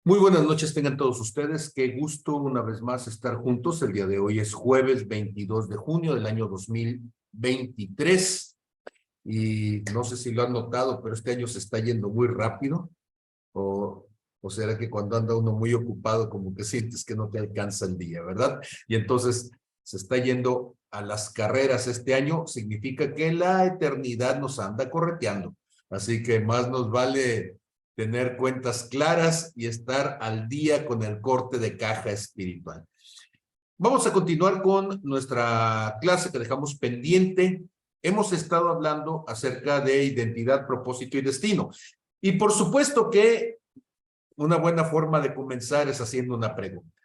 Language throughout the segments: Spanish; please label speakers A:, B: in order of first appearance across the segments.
A: Muy buenas noches tengan todos ustedes. Qué gusto una vez más estar juntos. El día de hoy es jueves 22 de junio del año 2023. Y no sé si lo han notado, pero este año se está yendo muy rápido. O, o será que cuando anda uno muy ocupado, como que sientes que no te alcanza el día, ¿verdad? Y entonces se está yendo a las carreras este año. Significa que la eternidad nos anda correteando. Así que más nos vale tener cuentas claras y estar al día con el corte de caja espiritual. Vamos a continuar con nuestra clase que dejamos pendiente. Hemos estado hablando acerca de identidad, propósito y destino. Y por supuesto que una buena forma de comenzar es haciendo una pregunta.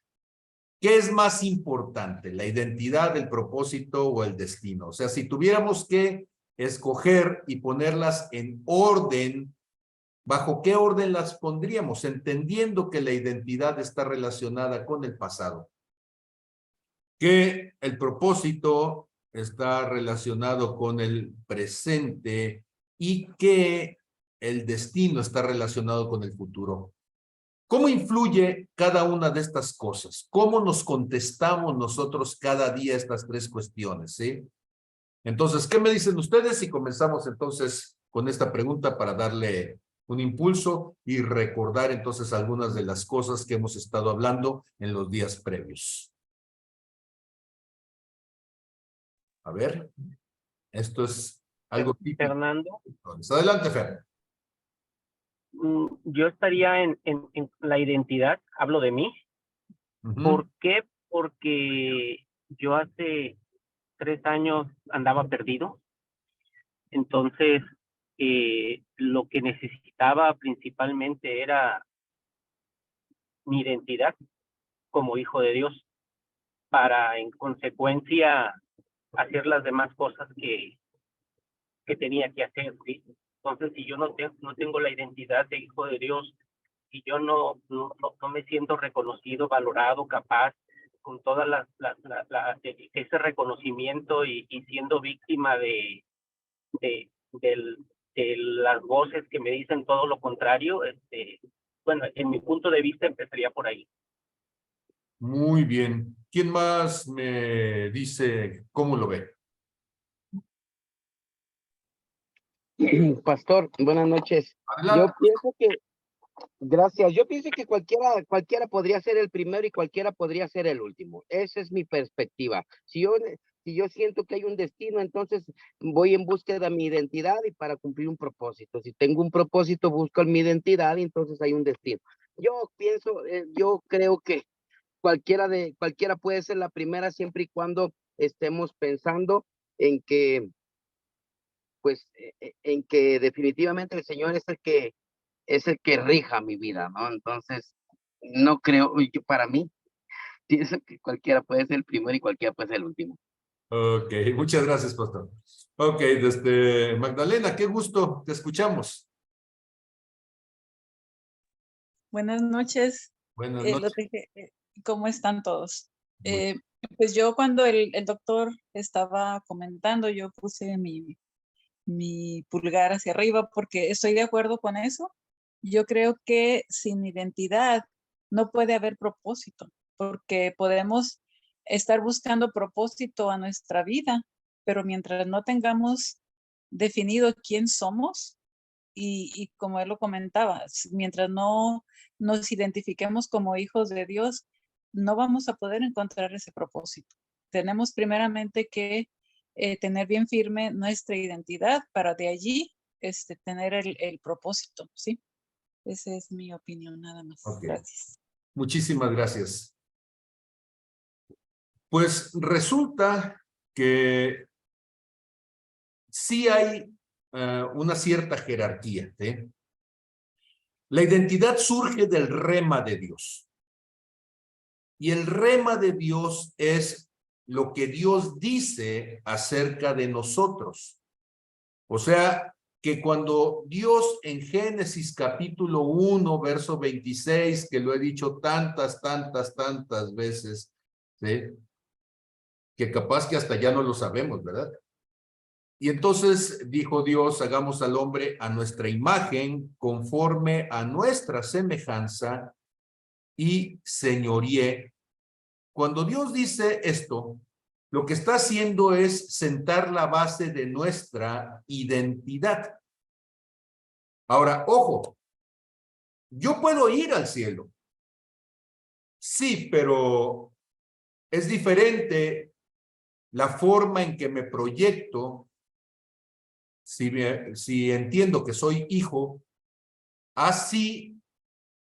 A: ¿Qué es más importante, la identidad, el propósito o el destino? O sea, si tuviéramos que escoger y ponerlas en orden, ¿bajo qué orden las pondríamos? Entendiendo que la identidad está relacionada con el pasado, que el propósito está relacionado con el presente y que el destino está relacionado con el futuro. ¿Cómo influye cada una de estas cosas? ¿Cómo nos contestamos nosotros cada día estas tres cuestiones? ¿Sí? Entonces, ¿qué me dicen ustedes? Y comenzamos entonces con esta pregunta para darle un impulso y recordar entonces algunas de las cosas que hemos estado hablando en los días previos. A ver, esto es algo típico.
B: Fernando,
A: Adelante, Fer.
B: yo estaría en la identidad, hablo de mí. ¿Por qué? Porque yo hace 3 años andaba perdido, entonces lo que necesitaba principalmente era mi identidad como hijo de Dios para en consecuencia hacer las demás cosas que tenía que hacer, ¿sí? Entonces, si yo no tengo la identidad de hijo de Dios y yo no me siento reconocido, valorado, capaz, con toda ese reconocimiento y siendo víctima de, de las voces que me dicen todo lo contrario, bueno, en mi punto de vista empezaría por ahí.
A: Muy bien. ¿Quién más me dice cómo lo ve?
C: Pastor, buenas noches. Yo
A: Adelante.
C: pienso que, gracias, yo pienso que cualquiera podría ser el primero y cualquiera podría ser el último. Esa es mi perspectiva. Si yo siento que hay un destino, entonces voy en búsqueda de mi identidad y para cumplir un propósito. Si tengo un propósito, busco mi identidad y entonces hay un destino. Yo creo que cualquiera puede ser la primera siempre y cuando estemos pensando en que en que definitivamente el Señor es el que rija mi vida, ¿no? Entonces, no creo, para mí, pienso que cualquiera puede ser el primero y cualquiera puede ser el último.
A: Ok, muchas gracias, pastor. Ok, desde Magdalena, qué gusto, te escuchamos.
D: Buenas noches.
A: Buenas
D: Los
A: noches.
D: dejé, ¿cómo están todos?
A: Muy
D: Pues yo cuando el doctor estaba comentando, yo puse mi pulgar hacia arriba porque estoy de acuerdo con eso. Yo creo que sin identidad no puede haber propósito, porque podemos estar buscando propósito a nuestra vida, pero mientras no tengamos definido quién somos, y como él lo comentaba, mientras no nos identifiquemos como hijos de Dios, no vamos a poder encontrar ese propósito. Tenemos primeramente que tener bien firme nuestra identidad para de allí tener el propósito, ¿sí? Esa es mi opinión, nada más.
A: Ok.
D: Gracias.
A: Muchísimas gracias. Pues resulta que sí hay una cierta jerarquía, ¿sí? La identidad surge del rema de Dios. Y el rema de Dios es lo que Dios dice acerca de nosotros. O sea, que cuando Dios en Génesis capítulo 1, verso 26, que lo he dicho tantas veces, ¿sí? Que capaz que hasta ya no lo sabemos, ¿verdad? Y entonces dijo Dios, hagamos al hombre a nuestra imagen, conforme a nuestra semejanza, y señoreé. Cuando Dios dice esto, lo que está haciendo es sentar la base de nuestra identidad. Ahora, ojo, yo puedo ir al cielo. Sí, pero es diferente la forma en que me proyecto. Si entiendo que soy hijo, así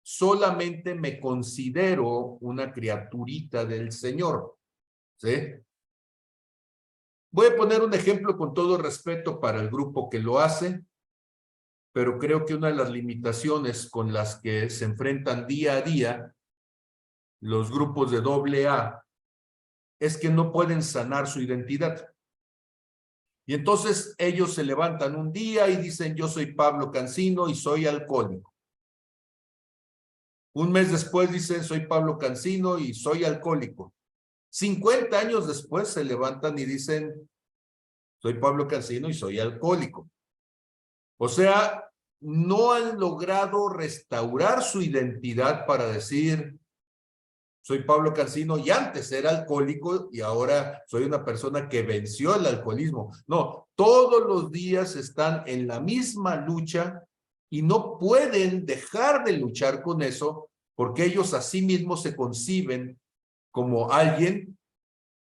A: solamente me considero una criaturita del Señor. ¿Sí? Voy a poner un ejemplo con todo respeto para el grupo que lo hace, pero creo que una de las limitaciones con las que se enfrentan día a día los grupos de AA es que no pueden sanar su identidad. Y entonces ellos se levantan un día y dicen, yo soy Pablo Cancino y soy alcohólico. Un mes después dicen, soy Pablo Cancino y soy alcohólico. 50 años después se levantan y dicen, soy Pablo Cancino y soy alcohólico. O sea, no han logrado restaurar su identidad para decir, soy Pablo Cancino y antes era alcohólico y ahora soy una persona que venció el alcoholismo. No, todos los días están en la misma lucha y no pueden dejar de luchar con eso porque ellos a sí mismos se conciben como alguien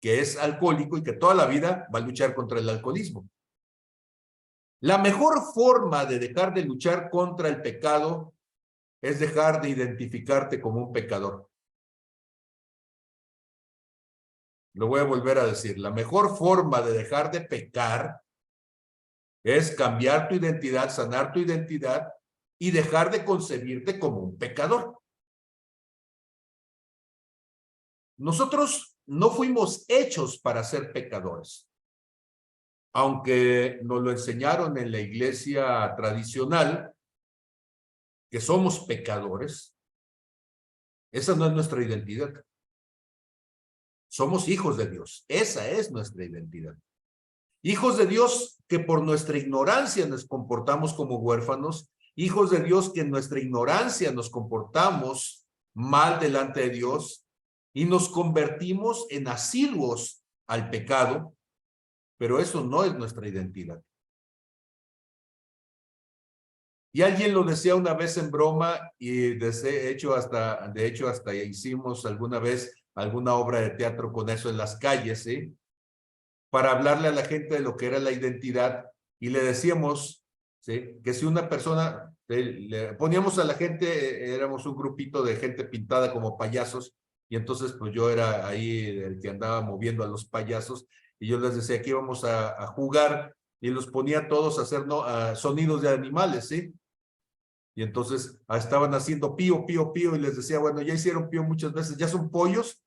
A: que es alcohólico y que toda la vida va a luchar contra el alcoholismo. La mejor forma de dejar de luchar contra el pecado es dejar de identificarte como un pecador. Lo voy a volver a decir. La mejor forma de dejar de pecar es cambiar tu identidad, sanar tu identidad y dejar de concebirte como un pecador. Nosotros no fuimos hechos para ser pecadores. Aunque nos lo enseñaron en la iglesia tradicional, que somos pecadores, esa no es nuestra identidad. Somos hijos de Dios. Esa es nuestra identidad. Hijos de Dios que por nuestra ignorancia nos comportamos como huérfanos. Hijos de Dios que en nuestra ignorancia nos comportamos mal delante de Dios y nos convertimos en asiduos al pecado, pero eso no es nuestra identidad. Y alguien lo decía una vez en broma y de hecho hasta hicimos alguna vez alguna obra de teatro con eso en las calles, ¿sí? Para hablarle a la gente de lo que era la identidad y le decíamos, ¿sí? Que si una persona, le poníamos a la gente, éramos un grupito de gente pintada como payasos y entonces pues yo era ahí el que andaba moviendo a los payasos y yo les decía que íbamos a jugar y los ponía a todos a hacer sonidos de animales, ¿sí? Y entonces estaban haciendo pío, pío, pío y les decía, bueno, ya hicieron pío muchas veces, ¿ya son pollos?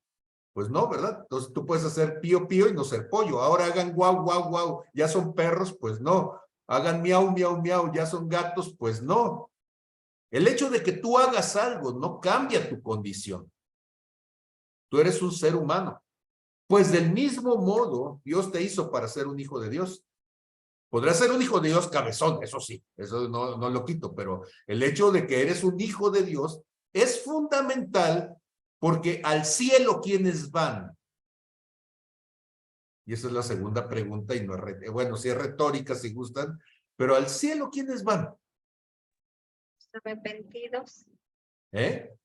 A: Pues no, ¿verdad? Entonces tú puedes hacer pío, pío y no ser pollo. Ahora hagan guau, guau, guau, ¿ya son perros? Pues no. Hagan miau, miau, miau, ¿ya son gatos? Pues no. El hecho de que tú hagas algo no cambia tu condición. Tú eres un ser humano. Pues del mismo modo, Dios te hizo para ser un hijo de Dios. Podrás ser un hijo de Dios cabezón, eso sí, eso no lo quito, pero el hecho de que eres un hijo de Dios es fundamental porque al cielo, ¿quiénes van? Y esa es la segunda pregunta y no es, bueno, sí es retórica si gustan, pero al cielo, ¿quiénes van?
E: Los arrepentidos.
A: ¿Eh?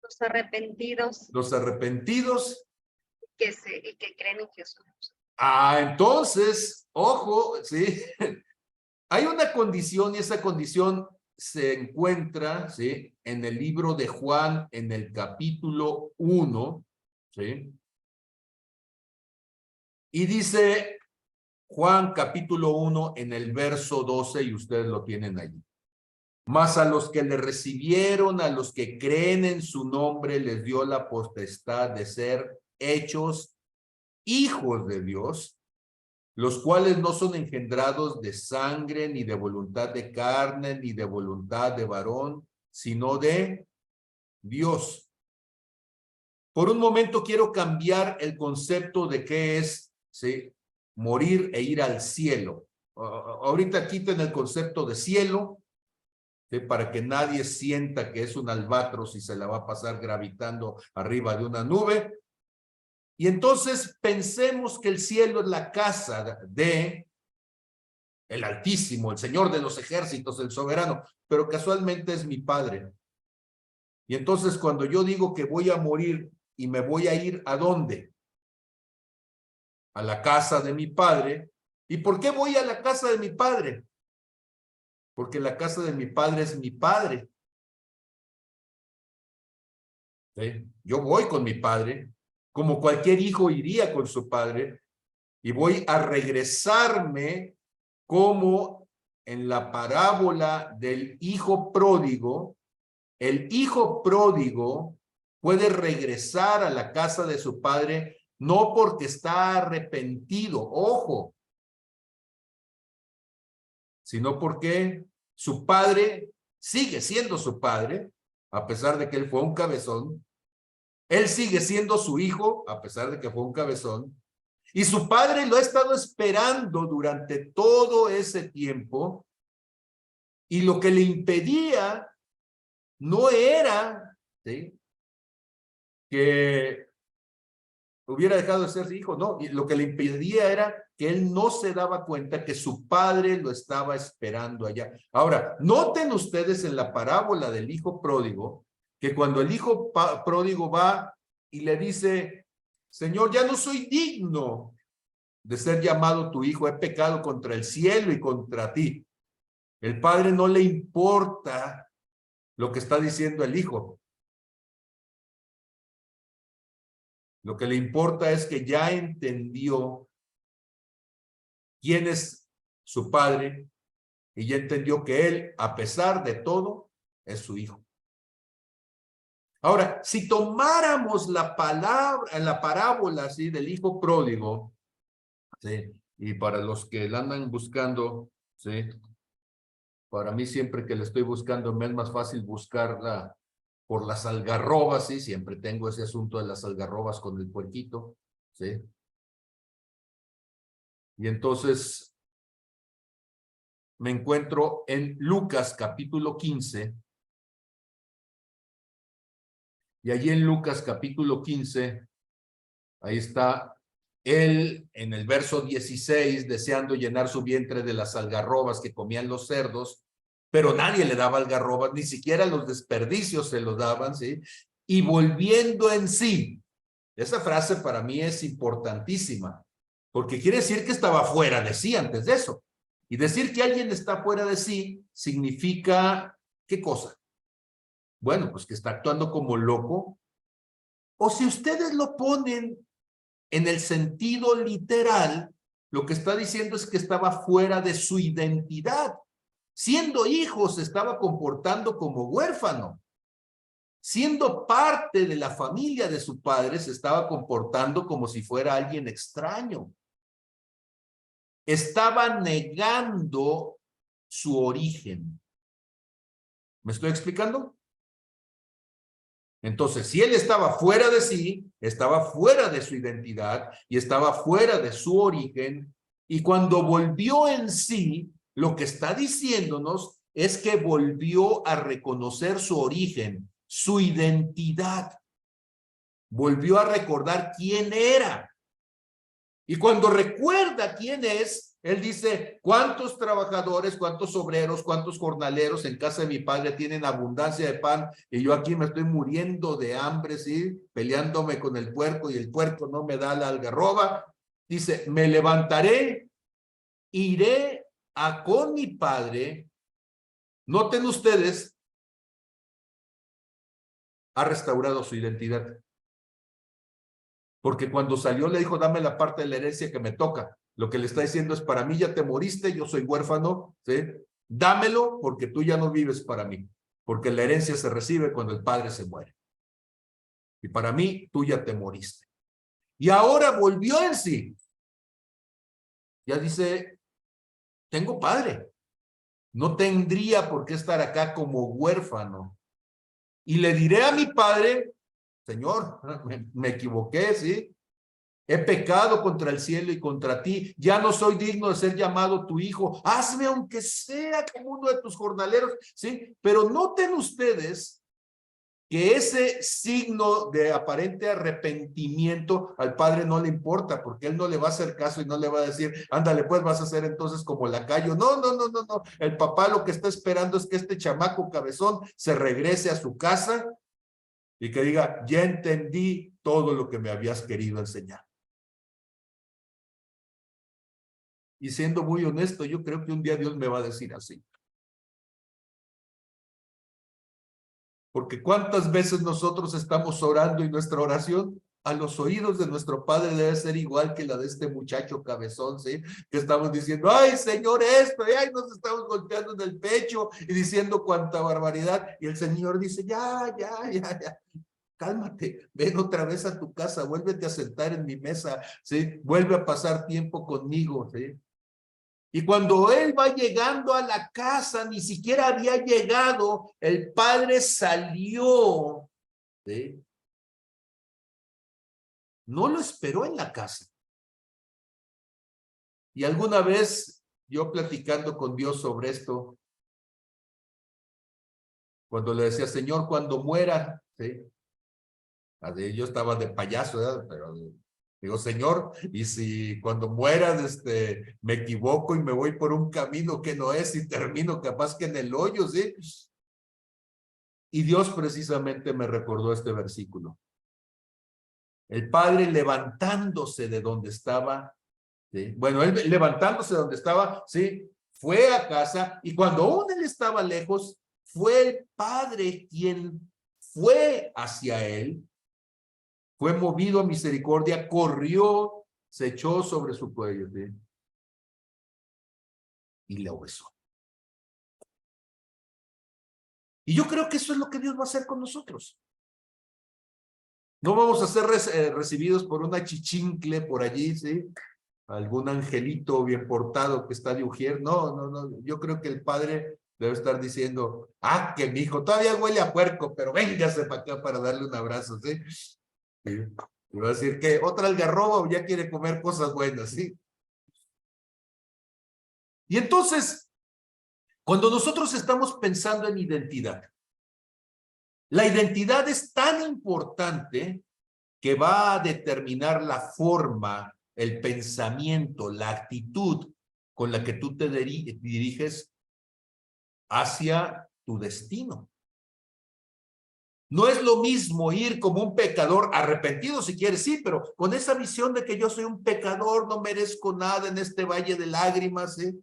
E: Los arrepentidos.
A: Los arrepentidos.
E: Y que creen en Jesús.
A: Entonces, ojo, sí, hay una condición y esa condición se encuentra, ¿sí? En el libro de Juan, en el capítulo 1, ¿sí? Y dice Juan capítulo 1 en el verso 12 y ustedes lo tienen allí. Mas a los que le recibieron, a los que creen en su nombre, les dio la potestad de ser hechos hijos de Dios, los cuales no son engendrados de sangre, ni de voluntad de carne, ni de voluntad de varón, sino de Dios. Por un momento quiero cambiar el concepto de qué es, ¿sí? Morir e ir al cielo. Ahorita quiten el concepto de cielo ¿sí? Para que nadie sienta que es un albatros y se la va a pasar gravitando arriba de una nube. Y entonces pensemos que el cielo es la casa de el Altísimo, el Señor de los ejércitos, el soberano, pero casualmente es mi Padre. Y entonces cuando yo digo que voy a morir y me voy a ir, ¿a dónde? A la casa de mi Padre. ¿Y por qué voy a la casa de mi Padre? Porque la casa de mi Padre es mi Padre. ¿Sí? Yo voy con mi Padre, como cualquier hijo iría con su padre, y voy a regresarme como en la parábola del hijo pródigo. El hijo pródigo puede regresar a la casa de su padre no porque está arrepentido, ojo, sino porque su padre sigue siendo su padre, a pesar de que él fue un cabezón. Él sigue siendo su hijo, a pesar de que fue un cabezón. Y su padre lo ha estado esperando durante todo ese tiempo. Y lo que le impedía no era, ¿sí?, que hubiera dejado de ser su hijo, no. Y lo que le impedía era que él no se daba cuenta que su padre lo estaba esperando allá. Ahora, noten ustedes en la parábola del hijo pródigo, que cuando el hijo pródigo va y le dice, Señor, ya no soy digno de ser llamado tu hijo, he pecado contra el cielo y contra ti. El padre no le importa lo que está diciendo el hijo. Lo que le importa es que ya entendió quién es su padre y ya entendió que él, a pesar de todo, es su hijo. Ahora, si tomáramos la palabra, la parábola, ¿sí?, del hijo pródigo, ¿sí?, y para los que la andan buscando, ¿sí?, para mí siempre que la estoy buscando me es más fácil buscarla por las algarrobas, ¿sí? Siempre tengo ese asunto de las algarrobas con el puerquito, ¿sí? Y entonces me encuentro en Lucas capítulo 15. Y allí en Lucas capítulo 15, ahí está él en el verso 16, deseando llenar su vientre de las algarrobas que comían los cerdos, pero nadie le daba algarrobas, ni siquiera los desperdicios se los daban, ¿sí? Y volviendo en sí. Esa frase para mí es importantísima, porque quiere decir que estaba fuera de sí antes de eso. Y decir que alguien está fuera de sí significa, ¿qué cosa? Bueno, pues que está actuando como loco. O si ustedes lo ponen en el sentido literal, lo que está diciendo es que estaba fuera de su identidad. Siendo hijo, se estaba comportando como huérfano. Siendo parte de la familia de su padre, se estaba comportando como si fuera alguien extraño. Estaba negando su origen. ¿Me estoy explicando? Entonces, si él estaba fuera de sí, estaba fuera de su identidad y estaba fuera de su origen, y cuando volvió en sí, lo que está diciéndonos es que volvió a reconocer su origen, su identidad. Volvió a recordar quién era. Y cuando recuerda quién es, él dice, ¿cuántos trabajadores, cuántos obreros, cuántos jornaleros en casa de mi padre tienen abundancia de pan? Y yo aquí me estoy muriendo de hambre, ¿sí? Peleándome con el puerco y el puerco no me da la algarroba. Dice, me levantaré, iré a con mi padre. Noten ustedes, ha restaurado su identidad. Porque cuando salió le dijo, dame la parte de la herencia que me toca. Lo que le está diciendo es, para mí ya te moriste, yo soy huérfano, ¿sí? Dámelo porque tú ya no vives para mí. Porque la herencia se recibe cuando el padre se muere. Y para mí, tú ya te moriste. Y ahora volvió en sí. Ya dice, tengo padre. No tendría por qué estar acá como huérfano. Y le diré a mi padre, Señor, me equivoqué, ¿sí? He pecado contra el cielo y contra ti. Ya no soy digno de ser llamado tu hijo. Hazme aunque sea como uno de tus jornaleros, ¿sí? Pero noten ustedes que ese signo de aparente arrepentimiento al padre no le importa, porque él no le va a hacer caso y no le va a decir, ándale, pues vas a ser entonces como lacayo. No, no, no, no, no. El papá lo que está esperando es que este chamaco cabezón se regrese a su casa y que diga, ya entendí todo lo que me habías querido enseñar. Y siendo muy honesto, yo creo que un día Dios me va a decir así. Porque ¿cuántas veces nosotros estamos orando y nuestra oración a los oídos de nuestro Padre debe ser igual que la de este muchacho cabezón, ¿sí? Que estamos diciendo, ay, Señor, esto, y ay, nos estamos golpeando en el pecho y diciendo cuánta barbaridad. Y el Señor dice, ya, cálmate, ven otra vez a tu casa, vuélvete a sentar en mi mesa, ¿sí? Vuelve a pasar tiempo conmigo, ¿sí? Y cuando él va llegando a la casa, ni siquiera había llegado, el padre salió, ¿sí? No lo esperó en la casa. Y alguna vez, yo platicando con Dios sobre esto, cuando le decía, Señor, cuando muera, ¿sí? Yo estaba de payaso, ¿verdad? Pero digo, Señor, y si cuando mueras, me equivoco y me voy por un camino que no es y termino capaz que en el hoyo, ¿sí? Y Dios precisamente me recordó este versículo. El padre levantándose de donde estaba, ¿sí? Bueno, él levantándose de donde estaba, ¿sí? Fue a casa y cuando aún él estaba lejos, fue el padre quien fue hacia él, fue movido a misericordia, corrió, se echó sobre su cuello, ¿sí? Y le besó. Y yo creo que eso es lo que Dios va a hacer con nosotros. No vamos a ser recibidos por una chichincle por allí, ¿sí? Algún angelito bien portado que está de ujier. No, no, no. Yo creo que el padre debe estar diciendo, ah, que mi hijo todavía huele a puerco, pero véngase para acá para darle un abrazo, ¿sí? Y va a decir que otra algarroba o ya quiere comer cosas buenas, ¿sí? Y entonces, cuando nosotros estamos pensando en identidad, la identidad es tan importante que va a determinar la forma, el pensamiento, la actitud con la que tú te diriges hacia tu destino. No es lo mismo ir como un pecador arrepentido, si quieres, sí, pero con esa visión de que yo soy un pecador, no merezco nada en este valle de lágrimas, ¿sí?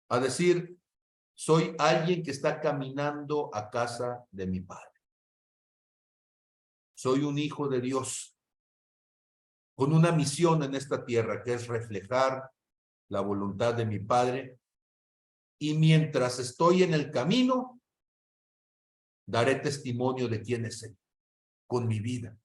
A: A decir, soy alguien que está caminando a casa de mi padre. Soy un hijo de Dios con una misión en esta tierra que es reflejar la voluntad de mi padre. Y mientras estoy en el camino, daré testimonio de quién es él con mi vida.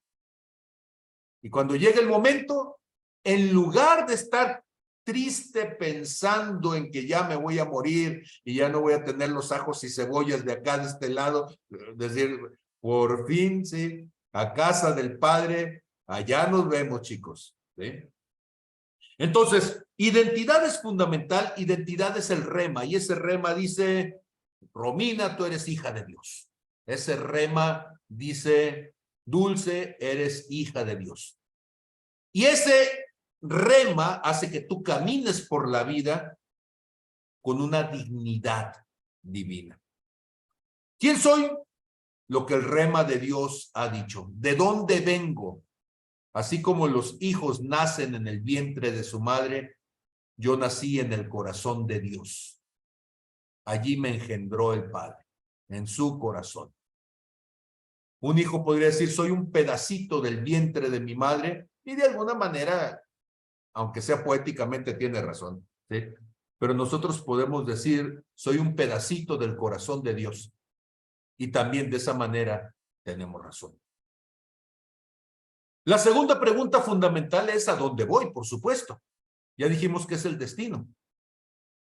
A: Y cuando llegue el momento, en lugar de estar triste pensando en que ya me voy a morir y ya no voy a tener los ajos y cebollas de acá, de este lado, es decir, por fin, sí, a casa del Padre, allá nos vemos, chicos, ¿sí? Entonces, identidad es fundamental, identidad es el rema, y ese rema dice, Romina, tú eres hija de Dios. Ese rema dice, Dulce, eres hija de Dios. Y ese rema hace que tú camines por la vida con una dignidad divina. ¿Quién soy? Lo que el rema de Dios ha dicho. ¿De dónde vengo? Así como los hijos nacen en el vientre de su madre, yo nací en el corazón de Dios. Allí me engendró el Padre, en su corazón. Un hijo podría decir, soy un pedacito del vientre de mi madre, y de alguna manera, aunque sea poéticamente, tiene razón, ¿sí? Pero nosotros podemos decir, soy un pedacito del corazón de Dios. Y también de esa manera tenemos razón. La segunda pregunta fundamental es ¿a dónde voy? Por supuesto. Ya dijimos que es el destino.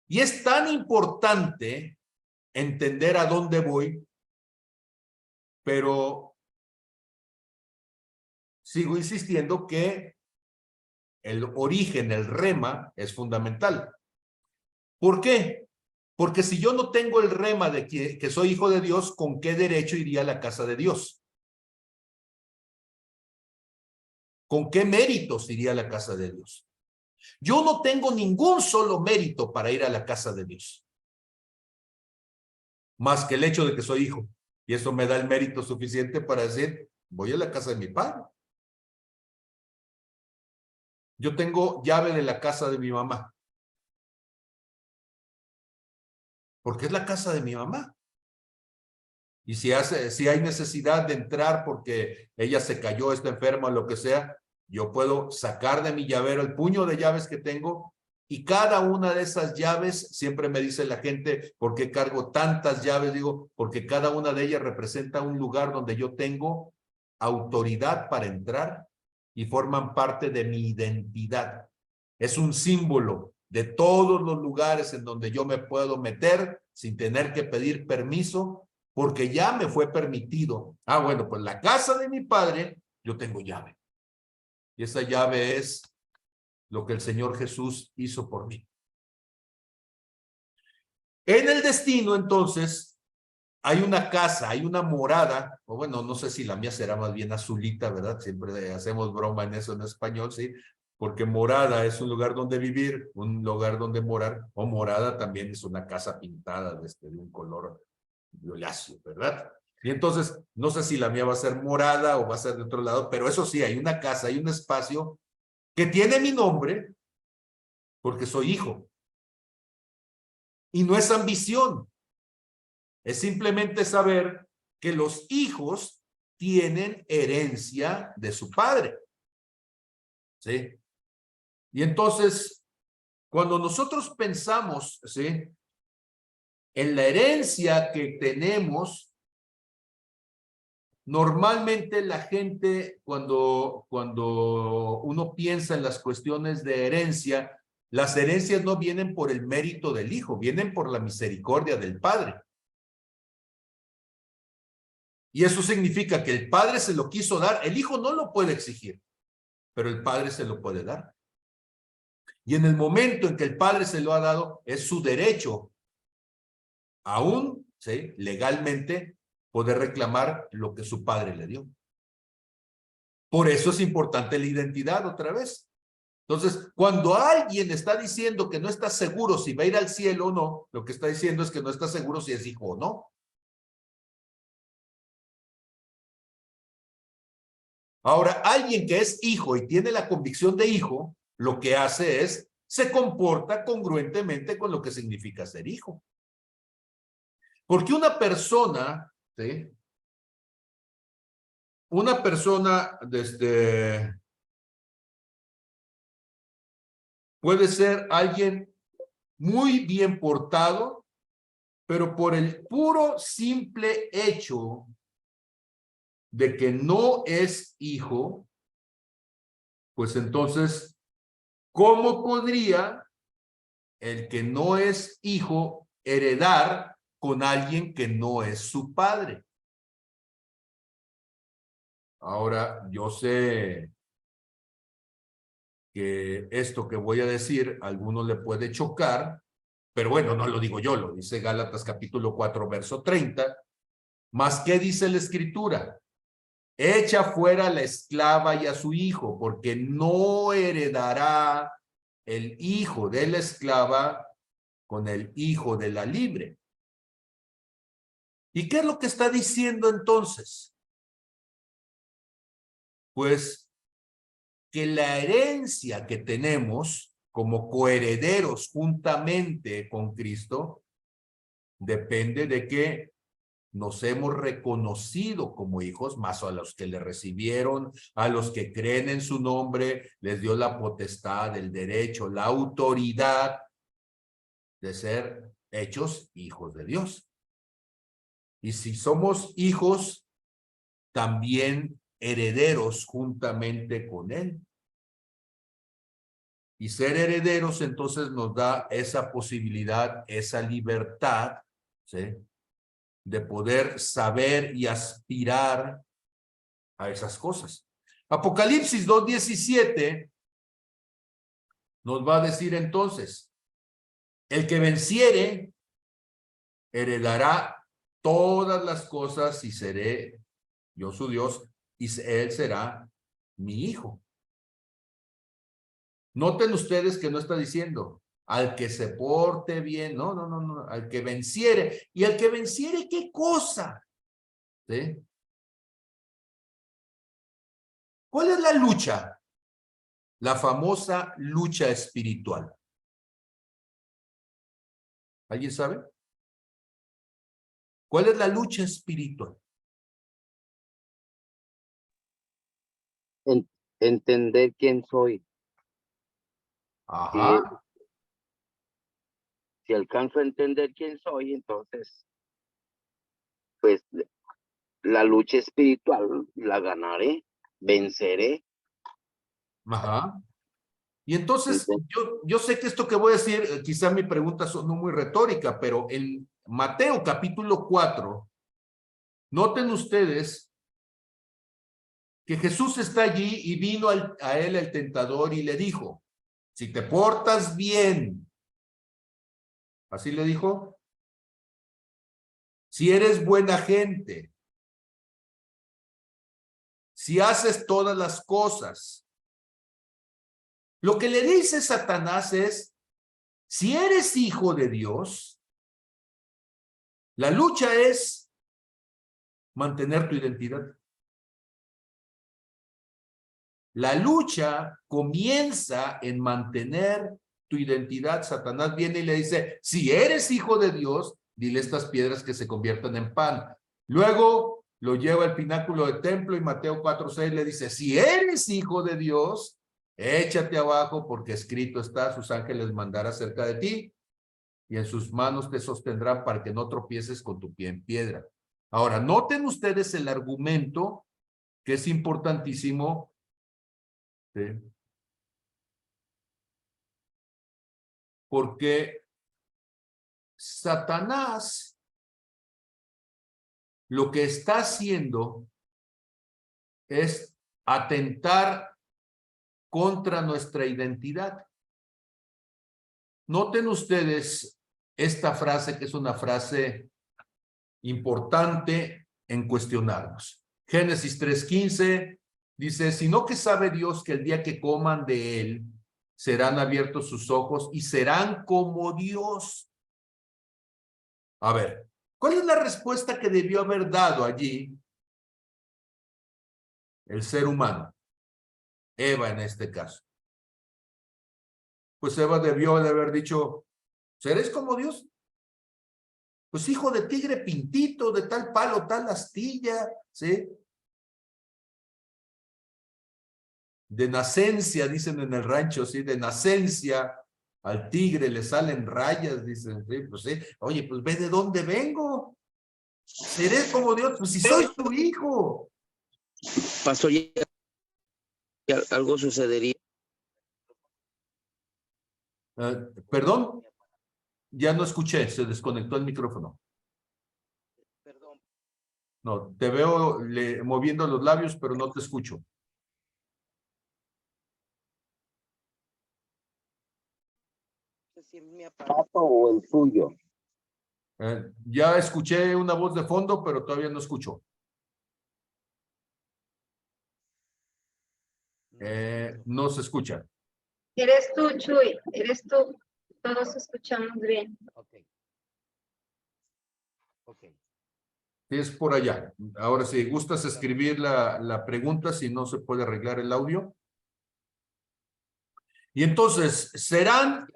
A: Y es tan importante entender a dónde voy, pero sigo insistiendo que el origen, el rema, es fundamental. ¿Por qué? Porque si yo no tengo el rema de que soy hijo de Dios, ¿con qué derecho iría a la casa de Dios? ¿Con qué méritos iría a la casa de Dios? Yo no tengo ningún solo mérito para ir a la casa de Dios, más que el hecho de que soy hijo. Y eso me da el mérito suficiente para decir, voy a la casa de mi padre. Yo tengo llave de la casa de mi mamá, porque es la casa de mi mamá. Y si hay necesidad de entrar porque ella se cayó, está enferma o lo que sea, yo puedo sacar de mi llavero el puño de llaves que tengo, y cada una de esas llaves, siempre me dice la gente, ¿por qué cargo tantas llaves? Digo, porque cada una de ellas representa un lugar donde yo tengo autoridad para entrar y forman parte de mi identidad. Es un símbolo de todos los lugares en donde yo me puedo meter sin tener que pedir permiso, porque ya me fue permitido. Ah, bueno, pues la casa de mi padre, yo tengo llave. Y esa llave es lo que el Señor Jesús hizo por mí. En el destino, entonces, hay una casa, hay una morada, o bueno, no sé si la mía será más bien azulita, ¿verdad? Siempre hacemos broma en eso en español, ¿sí? Porque morada es un lugar donde vivir, un lugar donde morar, o morada también es una casa pintada de un color violáceo, ¿verdad? Y entonces, no sé si la mía va a ser morada o va a ser de otro lado, pero eso sí, hay una casa, hay un espacio que tiene mi nombre porque soy hijo. Y no es ambición, es simplemente saber que los hijos tienen herencia de su padre. ¿Sí? Y entonces, cuando nosotros pensamos, ¿sí?, en la herencia que tenemos, normalmente la gente, cuando uno piensa en las cuestiones de herencia, las herencias no vienen por el mérito del hijo, vienen por la misericordia del padre. Y eso significa que el padre se lo quiso dar, el hijo no lo puede exigir, pero el padre se lo puede dar. Y en el momento en que el padre se lo ha dado, es su derecho, aún, ¿sí?, legalmente, poder reclamar lo que su padre le dio. Por eso es importante la identidad otra vez. Entonces, cuando alguien está diciendo que no está seguro si va a ir al cielo o no, lo que está diciendo es que no está seguro si es hijo o no. Ahora, alguien que es hijo y tiene la convicción de hijo, lo que hace es, se comporta congruentemente con lo que significa ser hijo. Porque una persona, ¿sí?, una persona puede ser alguien muy bien portado, pero por el puro simple hecho de que no es hijo, pues entonces, ¿cómo podría el que no es hijo heredar con alguien que no es su padre? Ahora, yo sé que esto que voy a decir a algunos le puede chocar, pero bueno, no lo digo yo, lo dice Gálatas capítulo 4, verso 30. ¿Mas qué dice la Escritura? Echa fuera a la esclava y a su hijo, porque no heredará el hijo de la esclava con el hijo de la libre. ¿Y qué es lo que está diciendo entonces? Pues que la herencia que tenemos como coherederos juntamente con Cristo depende de que nos hemos reconocido como hijos, más a los que le recibieron, a los que creen en su nombre, les dio la potestad, el derecho, la autoridad de ser hechos hijos de Dios. Y si somos hijos, también herederos juntamente con Él. Y ser herederos entonces nos da esa posibilidad, esa libertad, ¿sí?, de poder saber y aspirar a esas cosas. Apocalipsis 2:17 nos va a decir entonces, el que venciere heredará todas las cosas y seré yo su Dios y él será mi hijo. Noten ustedes que no está diciendo al que se porte bien, no, al que venciere. ¿Y al que venciere qué cosa? ¿Sí? ¿Cuál es la lucha? La famosa lucha espiritual. ¿Alguien sabe? ¿Cuál es la lucha espiritual?
C: Entender quién soy.
A: Ajá.
C: Si alcanzo a entender quién soy, entonces, pues, la lucha espiritual la ganaré, venceré.
A: Ajá. Y entonces,
C: Entonces,
A: yo sé que esto que voy a decir, quizá mi pregunta sonó muy retórica, pero en Mateo capítulo 4, noten ustedes que Jesús está allí y vino a él el tentador y le dijo, si te portas bien, así le dijo, si eres buena gente, si haces todas las cosas. Lo que le dice Satanás es, si eres hijo de Dios, la lucha es mantener tu identidad. La lucha comienza en mantener tu identidad. Satanás viene y le dice, si eres hijo de Dios, dile a estas piedras que se conviertan en pan. Luego lo lleva al pináculo del templo y Mateo 4:6 le dice, si eres hijo de Dios, échate abajo porque escrito está, sus ángeles mandarán cerca de ti y en sus manos te sostendrán para que no tropieces con tu pie en piedra. Ahora, noten ustedes el argumento que es importantísimo. ¿Sí? Porque Satanás lo que está haciendo es atentar contra nuestra identidad. Noten ustedes esta frase que es una frase importante en cuestionarnos. Génesis 3:15 dice, sino que sabe Dios que el día que coman de él serán abiertos sus ojos y serán como Dios. A ver, ¿cuál es la respuesta que debió haber dado allí el ser humano? Eva en este caso. Pues Eva debió de haber dicho, ¿seréis como Dios? Pues hijo de tigre pintito, de tal palo, tal astilla, ¿sí? De nacencia, dicen en el rancho, ¿sí? De nacencia al tigre le salen rayas, dicen, sí, pues sí. Oye, pues ve de dónde vengo. Seré como Dios, pues si soy tu hijo.
C: pasó ya, algo sucedería.
A: Perdón, ya no escuché, se desconectó el micrófono.
C: Perdón.
A: No, te veo moviendo los labios, pero no te escucho.
C: No sé si es mi aparato o el suyo.
A: Ya escuché una voz de fondo, pero todavía no escucho. No se escucha.
E: Eres tú, Chuy, eres tú. Todos escuchamos bien.
C: Okay. Okay.
A: Es por allá. Ahora, si gustas escribir la pregunta, si no se puede arreglar el audio. Y entonces, serán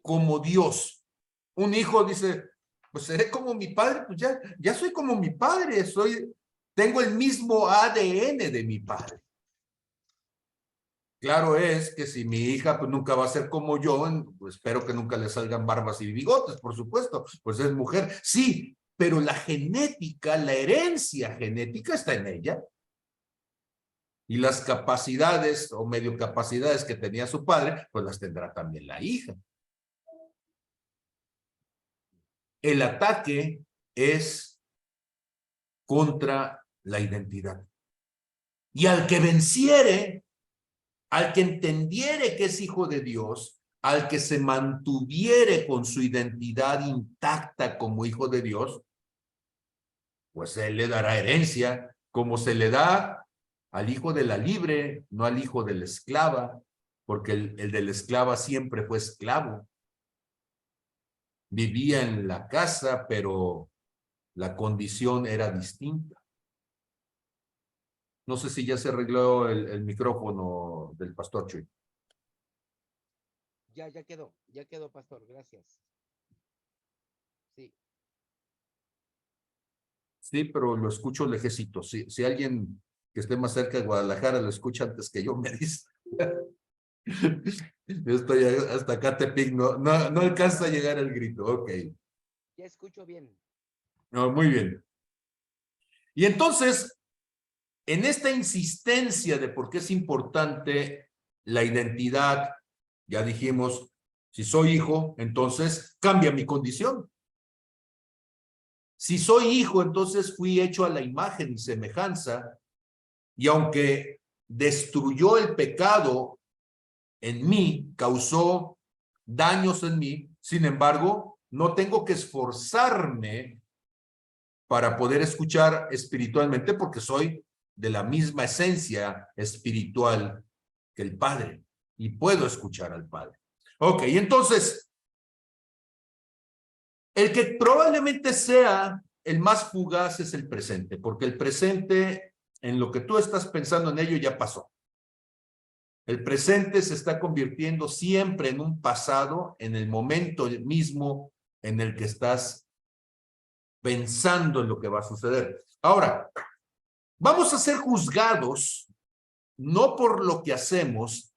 A: como Dios. Un hijo dice, pues seré como mi padre, pues ya soy como mi padre, tengo el mismo ADN de mi padre. Claro es que si mi hija pues nunca va a ser como yo, pues espero que nunca le salgan barbas y bigotes, por supuesto, pues es mujer. Sí, pero la genética, la herencia genética está en ella. Y las capacidades o medio capacidades que tenía su padre, pues las tendrá también la hija. El ataque es contra la identidad. Y al que venciere, al que entendiere que es hijo de Dios, al que se mantuviere con su identidad intacta como hijo de Dios, pues él le dará herencia, como se le da al hijo de la libre, no al hijo de la esclava, porque el de la esclava siempre fue esclavo. Vivía en la casa, pero la condición era distinta. No sé si ya se arregló el micrófono del pastor Chuy.
C: Ya quedó, pastor, gracias. Sí.
A: Sí, pero lo escucho lejecito. Si alguien que esté más cerca de Guadalajara lo escucha antes que yo, me dice. Yo estoy hasta acá, Tepic, no alcanza a llegar el grito. Ok.
C: Ya escucho bien.
A: No, muy bien. Y entonces, en esta insistencia de por qué es importante la identidad, ya dijimos, si soy hijo, entonces cambia mi condición. Si soy hijo, entonces fui hecho a la imagen y semejanza, y aunque destruyó el pecado en mí, causó daños en mí, sin embargo, no tengo que esforzarme para poder escuchar espiritualmente porque soy de la misma esencia espiritual que el Padre y puedo escuchar al Padre. Ok, entonces, el que probablemente sea el más fugaz es el presente, porque el presente, en lo que tú estás pensando en ello, ya pasó. El presente se está convirtiendo siempre en un pasado, en el momento mismo en el que estás pensando en lo que va a suceder. Ahora, vamos a ser juzgados no por lo que hacemos,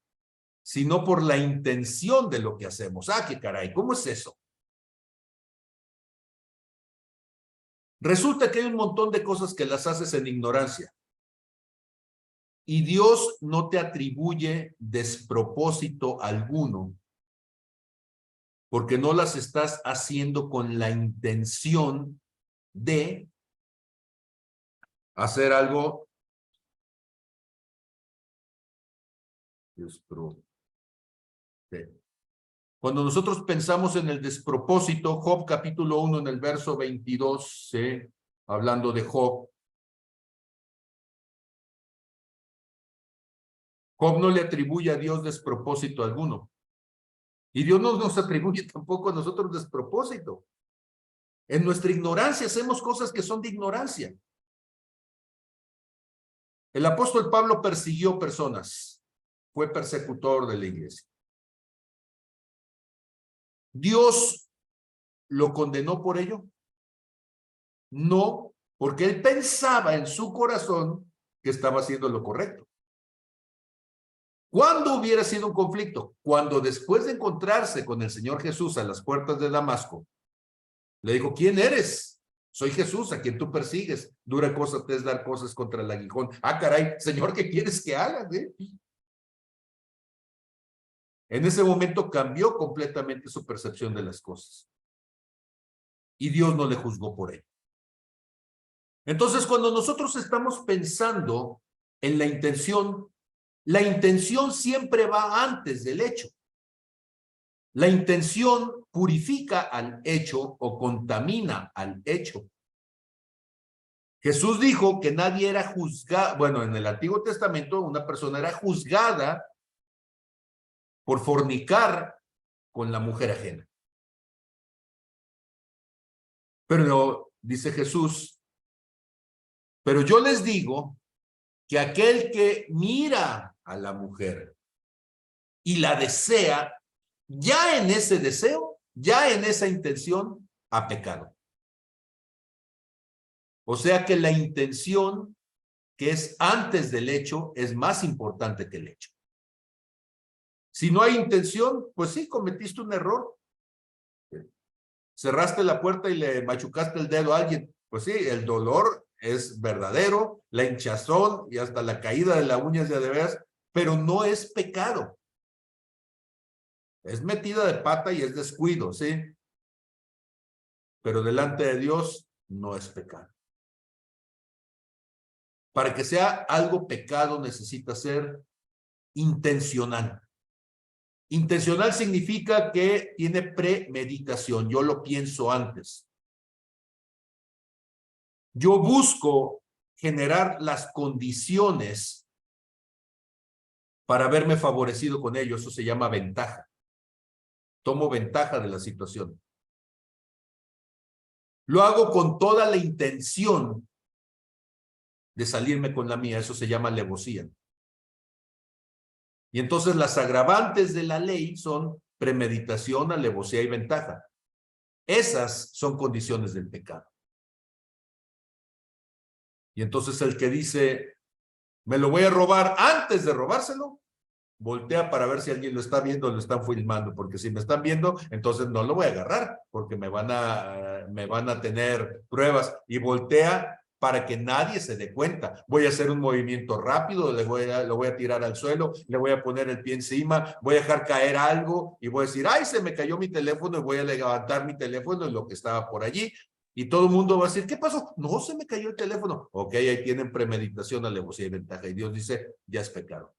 A: sino por la intención de lo que hacemos. Ah, qué caray, ¿cómo es eso? Resulta que hay un montón de cosas que las haces en ignorancia. Y Dios no te atribuye despropósito alguno, porque no las estás haciendo con la intención de hacer algo despropósito. Cuando nosotros pensamos en el despropósito, Job capítulo 1 en el verso 22, hablando de Job, Job no le atribuye a Dios despropósito alguno. Y Dios no nos atribuye tampoco a nosotros despropósito. En nuestra ignorancia hacemos cosas que son de ignorancia. El apóstol Pablo persiguió personas, fue persecutor de la iglesia. ¿Dios lo condenó por ello? No, porque él pensaba en su corazón que estaba haciendo lo correcto. ¿Cuándo hubiera sido un conflicto? Cuando después de encontrarse con el Señor Jesús a las puertas de Damasco, le dijo, ¿quién eres? Soy Jesús, a quien tú persigues. Dura cosa te es dar cosas contra el aguijón. Ah, caray, Señor, ¿qué quieres que haga? En ese momento cambió completamente su percepción de las cosas. Y Dios no le juzgó por ello. Entonces, cuando nosotros estamos pensando en la intención siempre va antes del hecho. La intención purifica al hecho o contamina al hecho. Jesús dijo que nadie era juzgado, bueno, en el Antiguo Testamento una persona era juzgada por fornicar con la mujer ajena. Pero dice Jesús, pero yo les digo que aquel que mira a la mujer y la desea, ya en ese deseo, ya en esa intención, ha pecado. O sea que la intención que es antes del hecho es más importante que el hecho. Si no hay intención, pues sí, cometiste un error. Cerraste la puerta y le machucaste el dedo a alguien. Pues sí, el dolor es verdadero, la hinchazón y hasta la caída de las uñas de veras, pero no es pecado. Es metida de pata y es descuido, ¿sí? Pero delante de Dios no es pecado. Para que sea algo pecado necesita ser intencional. Intencional significa que tiene premeditación. Yo lo pienso antes. Yo busco generar las condiciones para verme favorecido con ello. Eso se llama ventaja. Tomo ventaja de la situación. Lo hago con toda la intención de salirme con la mía. Eso se llama alevosía. Y entonces las agravantes de la ley son premeditación, alevosía y ventaja. Esas son condiciones del pecado. Y entonces el que dice, me lo voy a robar antes de robárselo, voltea para ver si alguien lo está viendo o lo están filmando, porque si me están viendo, entonces no lo voy a agarrar, porque me van a tener pruebas, y voltea para que nadie se dé cuenta. Voy a hacer un movimiento rápido, lo voy a tirar al suelo, le voy a poner el pie encima, voy a dejar caer algo y voy a decir, ay, se me cayó mi teléfono, y voy a levantar mi teléfono en lo que estaba por allí. Y todo el mundo va a decir, ¿qué pasó? No, se me cayó el teléfono. Ok, ahí tienen premeditación, alevosía y ventaja. Y Dios dice, ya es pecado.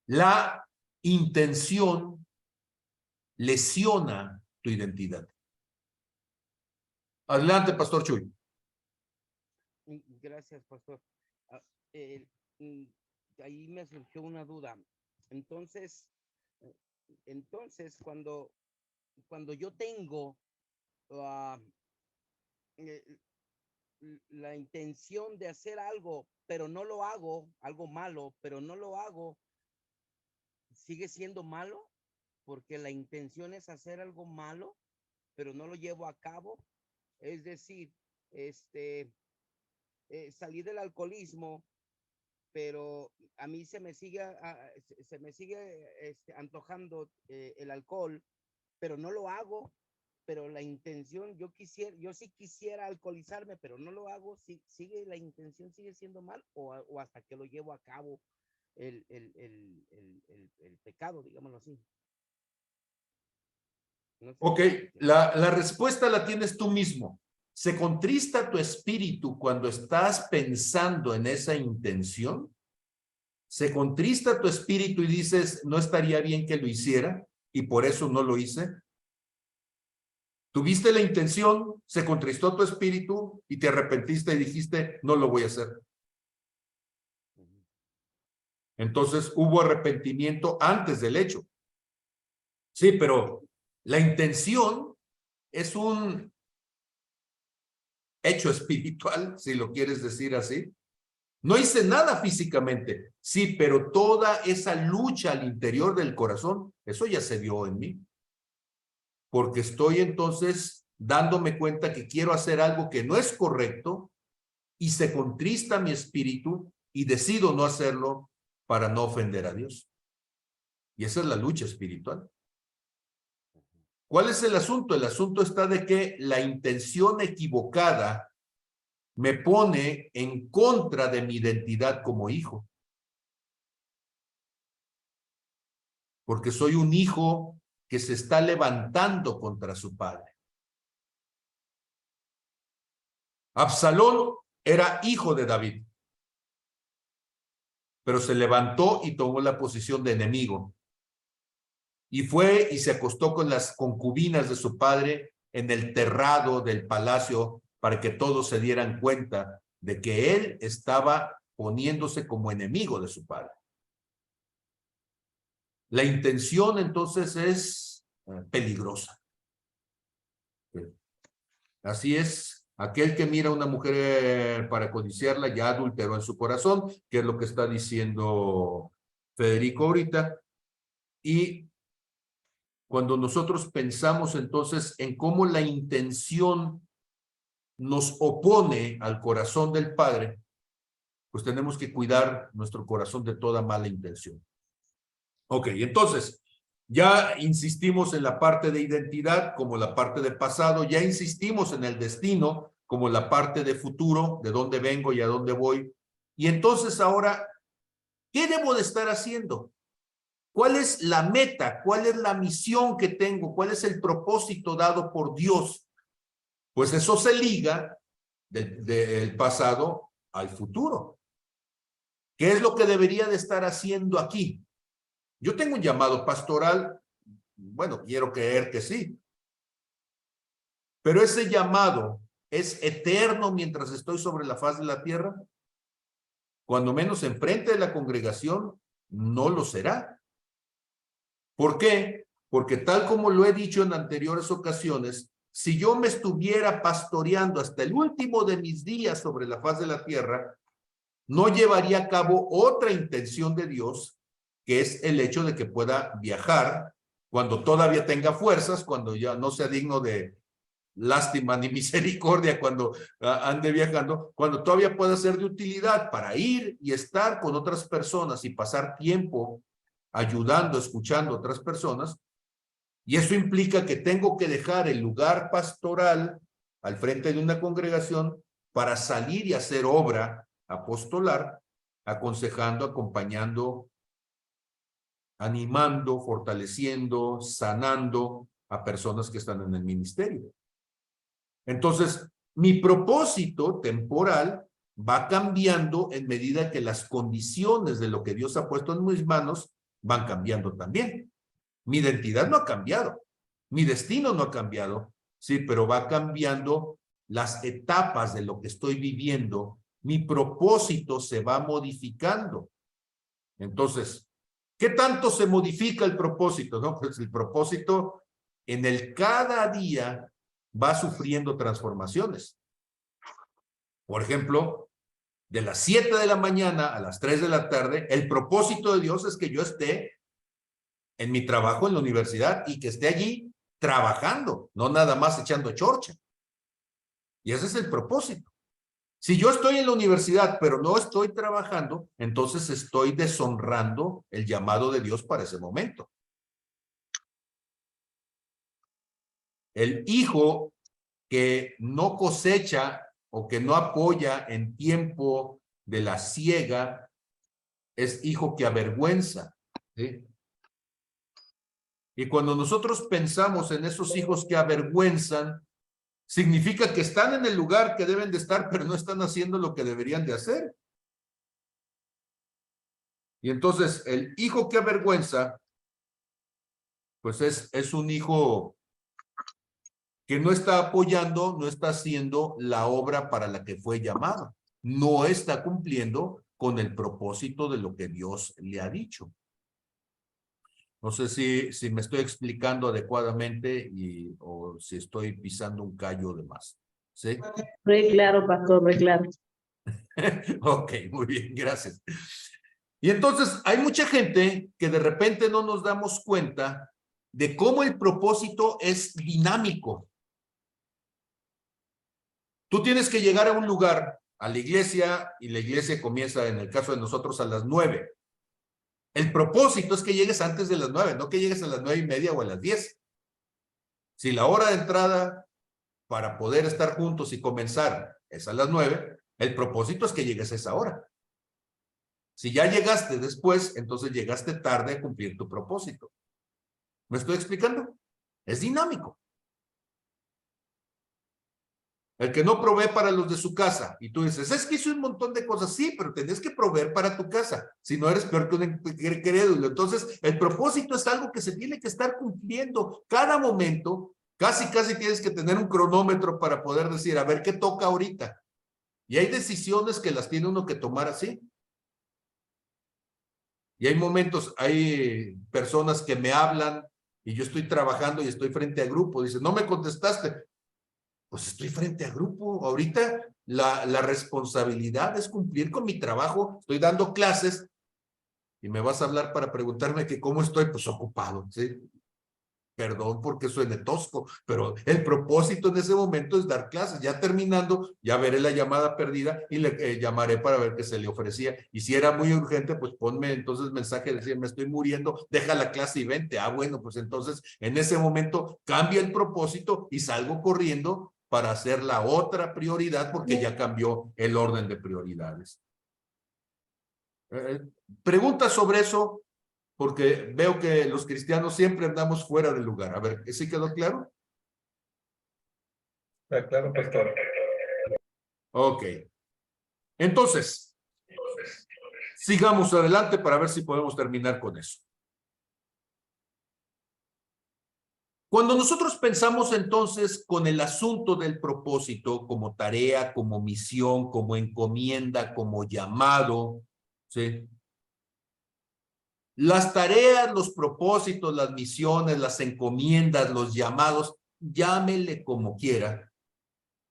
A: La intención lesiona tu identidad. Adelante, Pastor Chuy.
C: Gracias, Pastor. Ahí me surgió una duda. Entonces cuando yo tengo la intención de hacer algo, pero no lo hago, algo malo, pero no lo hago, ¿sigue siendo malo? Porque la intención es hacer algo malo, pero no lo llevo a cabo. Es decir, salí del alcoholismo, pero a mí se me sigue antojando el alcohol, pero no lo hago. Pero la intención, yo sí quisiera alcoholizarme, pero no lo hago. La intención sigue siendo mal, o hasta que lo llevo a cabo el pecado, digámoslo así. No sé.
A: Ok, la respuesta la tienes tú mismo. ¿Se contrista tu espíritu cuando estás pensando en esa intención? ¿Se contrista tu espíritu y dices, no estaría bien que lo hiciera y por eso no lo hice? Tuviste la intención, se contristó tu espíritu y te arrepentiste y dijiste, no lo voy a hacer. Entonces hubo arrepentimiento antes del hecho. Sí, pero la intención es un hecho espiritual, si lo quieres decir así. No hice nada físicamente, sí, pero toda esa lucha al interior del corazón, eso ya se dio en mí. Porque estoy entonces dándome cuenta que quiero hacer algo que no es correcto y se contrista mi espíritu y decido no hacerlo para no ofender a Dios. Y esa es la lucha espiritual. ¿Cuál es el asunto? El asunto está de que la intención equivocada me pone en contra de mi identidad como hijo. Porque soy un hijo que se está levantando contra su padre. Absalón era hijo de David, pero se levantó y tomó la posición de enemigo. Y fue y se acostó con las concubinas de su padre en el terrado del palacio para que todos se dieran cuenta de que él estaba poniéndose como enemigo de su padre. La intención entonces es peligrosa. Así es, aquel que mira a una mujer para codiciarla ya adulteró en su corazón, que es lo que está diciendo Federico ahorita. Y cuando nosotros pensamos entonces en cómo la intención nos opone al corazón del Padre, pues tenemos que cuidar nuestro corazón de toda mala intención. Ok, entonces, ya insistimos en la parte de identidad como la parte de pasado, ya insistimos en el destino como la parte de futuro, de dónde vengo y a dónde voy. Y entonces ahora, ¿qué debo de estar haciendo? ¿Cuál es la meta? ¿Cuál es la misión que tengo? ¿Cuál es el propósito dado por Dios? Pues eso se liga del pasado al futuro. ¿Qué es lo que debería de estar haciendo aquí? Yo tengo un llamado pastoral, bueno, quiero creer que sí, pero ese llamado es eterno mientras estoy sobre la faz de la tierra. Cuando menos enfrente de la congregación, no lo será. ¿Por qué? Porque tal como lo he dicho en anteriores ocasiones, si yo me estuviera pastoreando hasta el último de mis días sobre la faz de la tierra, no llevaría a cabo otra intención de Dios, que es el hecho de que pueda viajar cuando todavía tenga fuerzas, cuando ya no sea digno de lástima ni misericordia, cuando ande viajando, cuando todavía pueda ser de utilidad para ir y estar con otras personas y pasar tiempo ayudando, escuchando a otras personas. Y eso implica que tengo que dejar el lugar pastoral al frente de una congregación para salir y hacer obra apostolar, aconsejando, acompañando, animando, fortaleciendo, sanando a personas que están en el ministerio. Entonces, mi propósito temporal va cambiando en medida que las condiciones de lo que Dios ha puesto en mis manos van cambiando también. Mi identidad no ha cambiado, mi destino no ha cambiado, sí, pero va cambiando las etapas de lo que estoy viviendo. Mi propósito se va modificando. Entonces, ¿qué tanto se modifica el propósito? No, pues el propósito en el cada día va sufriendo transformaciones. Por ejemplo, de las 7 de la mañana a las 3 de la tarde, el propósito de Dios es que yo esté en mi trabajo en la universidad y que esté allí trabajando, no nada más echando chorcha. Y ese es el propósito. Si yo estoy en la universidad, pero no estoy trabajando, entonces estoy deshonrando el llamado de Dios para ese momento. El hijo que no cosecha o que no apoya en tiempo de la siega es hijo que avergüenza, ¿sí? Y cuando nosotros pensamos en esos hijos que avergüenzan, significa que están en el lugar que deben de estar, pero no están haciendo lo que deberían de hacer. Y entonces el hijo que avergüenza, pues es un hijo que no está apoyando, no está haciendo la obra para la que fue llamado. No está cumpliendo con el propósito de lo que Dios le ha dicho. No sé si me estoy explicando adecuadamente o si estoy pisando un callo de más. ¿Sí?
F: Re claro, pastor, re claro.
A: Ok, muy bien, gracias. Y entonces hay mucha gente que de repente no nos damos cuenta de cómo el propósito es dinámico. Tú tienes que llegar a un lugar, a la iglesia, y la iglesia comienza, en el caso de nosotros, a las 9. El propósito es que llegues antes de las 9, no que llegues a las 9:30 o a las 10. Si la hora de entrada para poder estar juntos y comenzar es a las 9, el propósito es que llegues a esa hora. Si ya llegaste después, entonces llegaste tarde a cumplir tu propósito. ¿Me estoy explicando? Es dinámico. El que no provee para los de su casa, y tú dices, es que hizo un montón de cosas, sí, pero tenés que proveer para tu casa, si no eres peor que un incrédulo. Entonces, el propósito es algo que se tiene que estar cumpliendo cada momento, casi tienes que tener un cronómetro para poder decir, a ver, ¿qué toca ahorita? Y hay decisiones que las tiene uno que tomar así. Y hay momentos, hay personas que me hablan, y yo estoy trabajando y estoy frente a grupo, dicen, no me contestaste. Pues estoy frente a grupo. Ahorita la responsabilidad es cumplir con mi trabajo. Estoy dando clases y me vas a hablar para preguntarme que cómo estoy, pues ocupado, ¿sí? Perdón porque suene tosco, pero el propósito en ese momento es dar clases. Ya terminando, ya veré la llamada perdida y le llamaré para ver qué se le ofrecía. Y si era muy urgente, pues ponme entonces mensaje, decir, me estoy muriendo, deja la clase y vente. Ah, bueno, pues entonces en ese momento cambia el propósito y salgo corriendo para hacer la otra prioridad porque ya cambió el orden de prioridades. Preguntas sobre eso, porque veo que los cristianos siempre andamos fuera del lugar. A ver, ¿sí quedó claro?
G: Claro, pastor.
A: Ok. Entonces, sigamos adelante para ver si podemos terminar con eso. Cuando nosotros pensamos entonces con el asunto del propósito como tarea, como misión, como encomienda, como llamado, ¿sí? Las tareas, los propósitos, las misiones, las encomiendas, los llamados, llámele como quiera,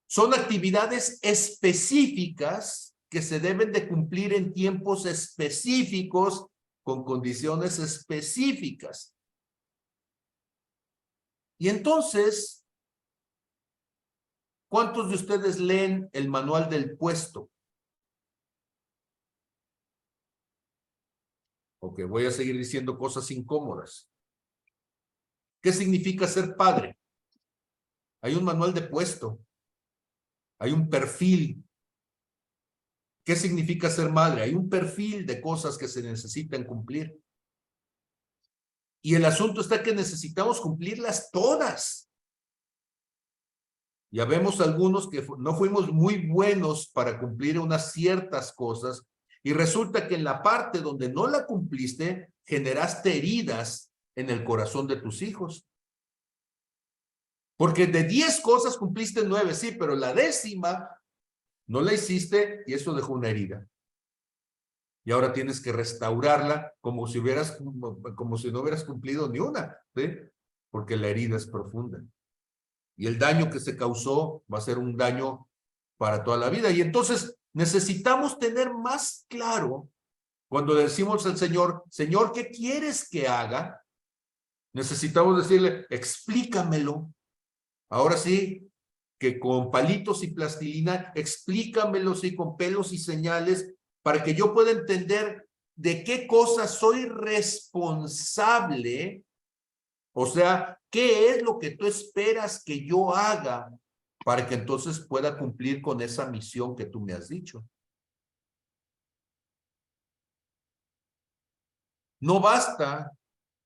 A: son actividades específicas que se deben de cumplir en tiempos específicos con condiciones específicas. Y entonces, ¿cuántos de ustedes leen el manual del puesto? Ok, voy a seguir diciendo cosas incómodas. ¿Qué significa ser padre? Hay un manual de puesto. Hay un perfil. ¿Qué significa ser madre? Hay un perfil de cosas que se necesitan cumplir. Y el asunto está que necesitamos cumplirlas todas. Ya vemos algunos que no fuimos muy buenos para cumplir unas ciertas cosas y resulta que en la parte donde no la cumpliste, generaste heridas en el corazón de tus hijos. Porque de 10 cosas cumpliste 9, sí, pero la 10ª no la hiciste y eso dejó una herida. Y ahora tienes que restaurarla como si no hubieras cumplido ni una, ¿sí? Porque la herida es profunda. Y el daño que se causó va a ser un daño para toda la vida. Y entonces necesitamos tener más claro cuando le decimos al Señor, Señor, ¿qué quieres que haga? Necesitamos decirle, explícamelo. Ahora sí, que con palitos y plastilina, explícamelo, sí, con pelos y señales, para que yo pueda entender de qué cosas soy responsable. O sea, ¿qué es lo que tú esperas que yo haga para que entonces pueda cumplir con esa misión que tú me has dicho? No basta,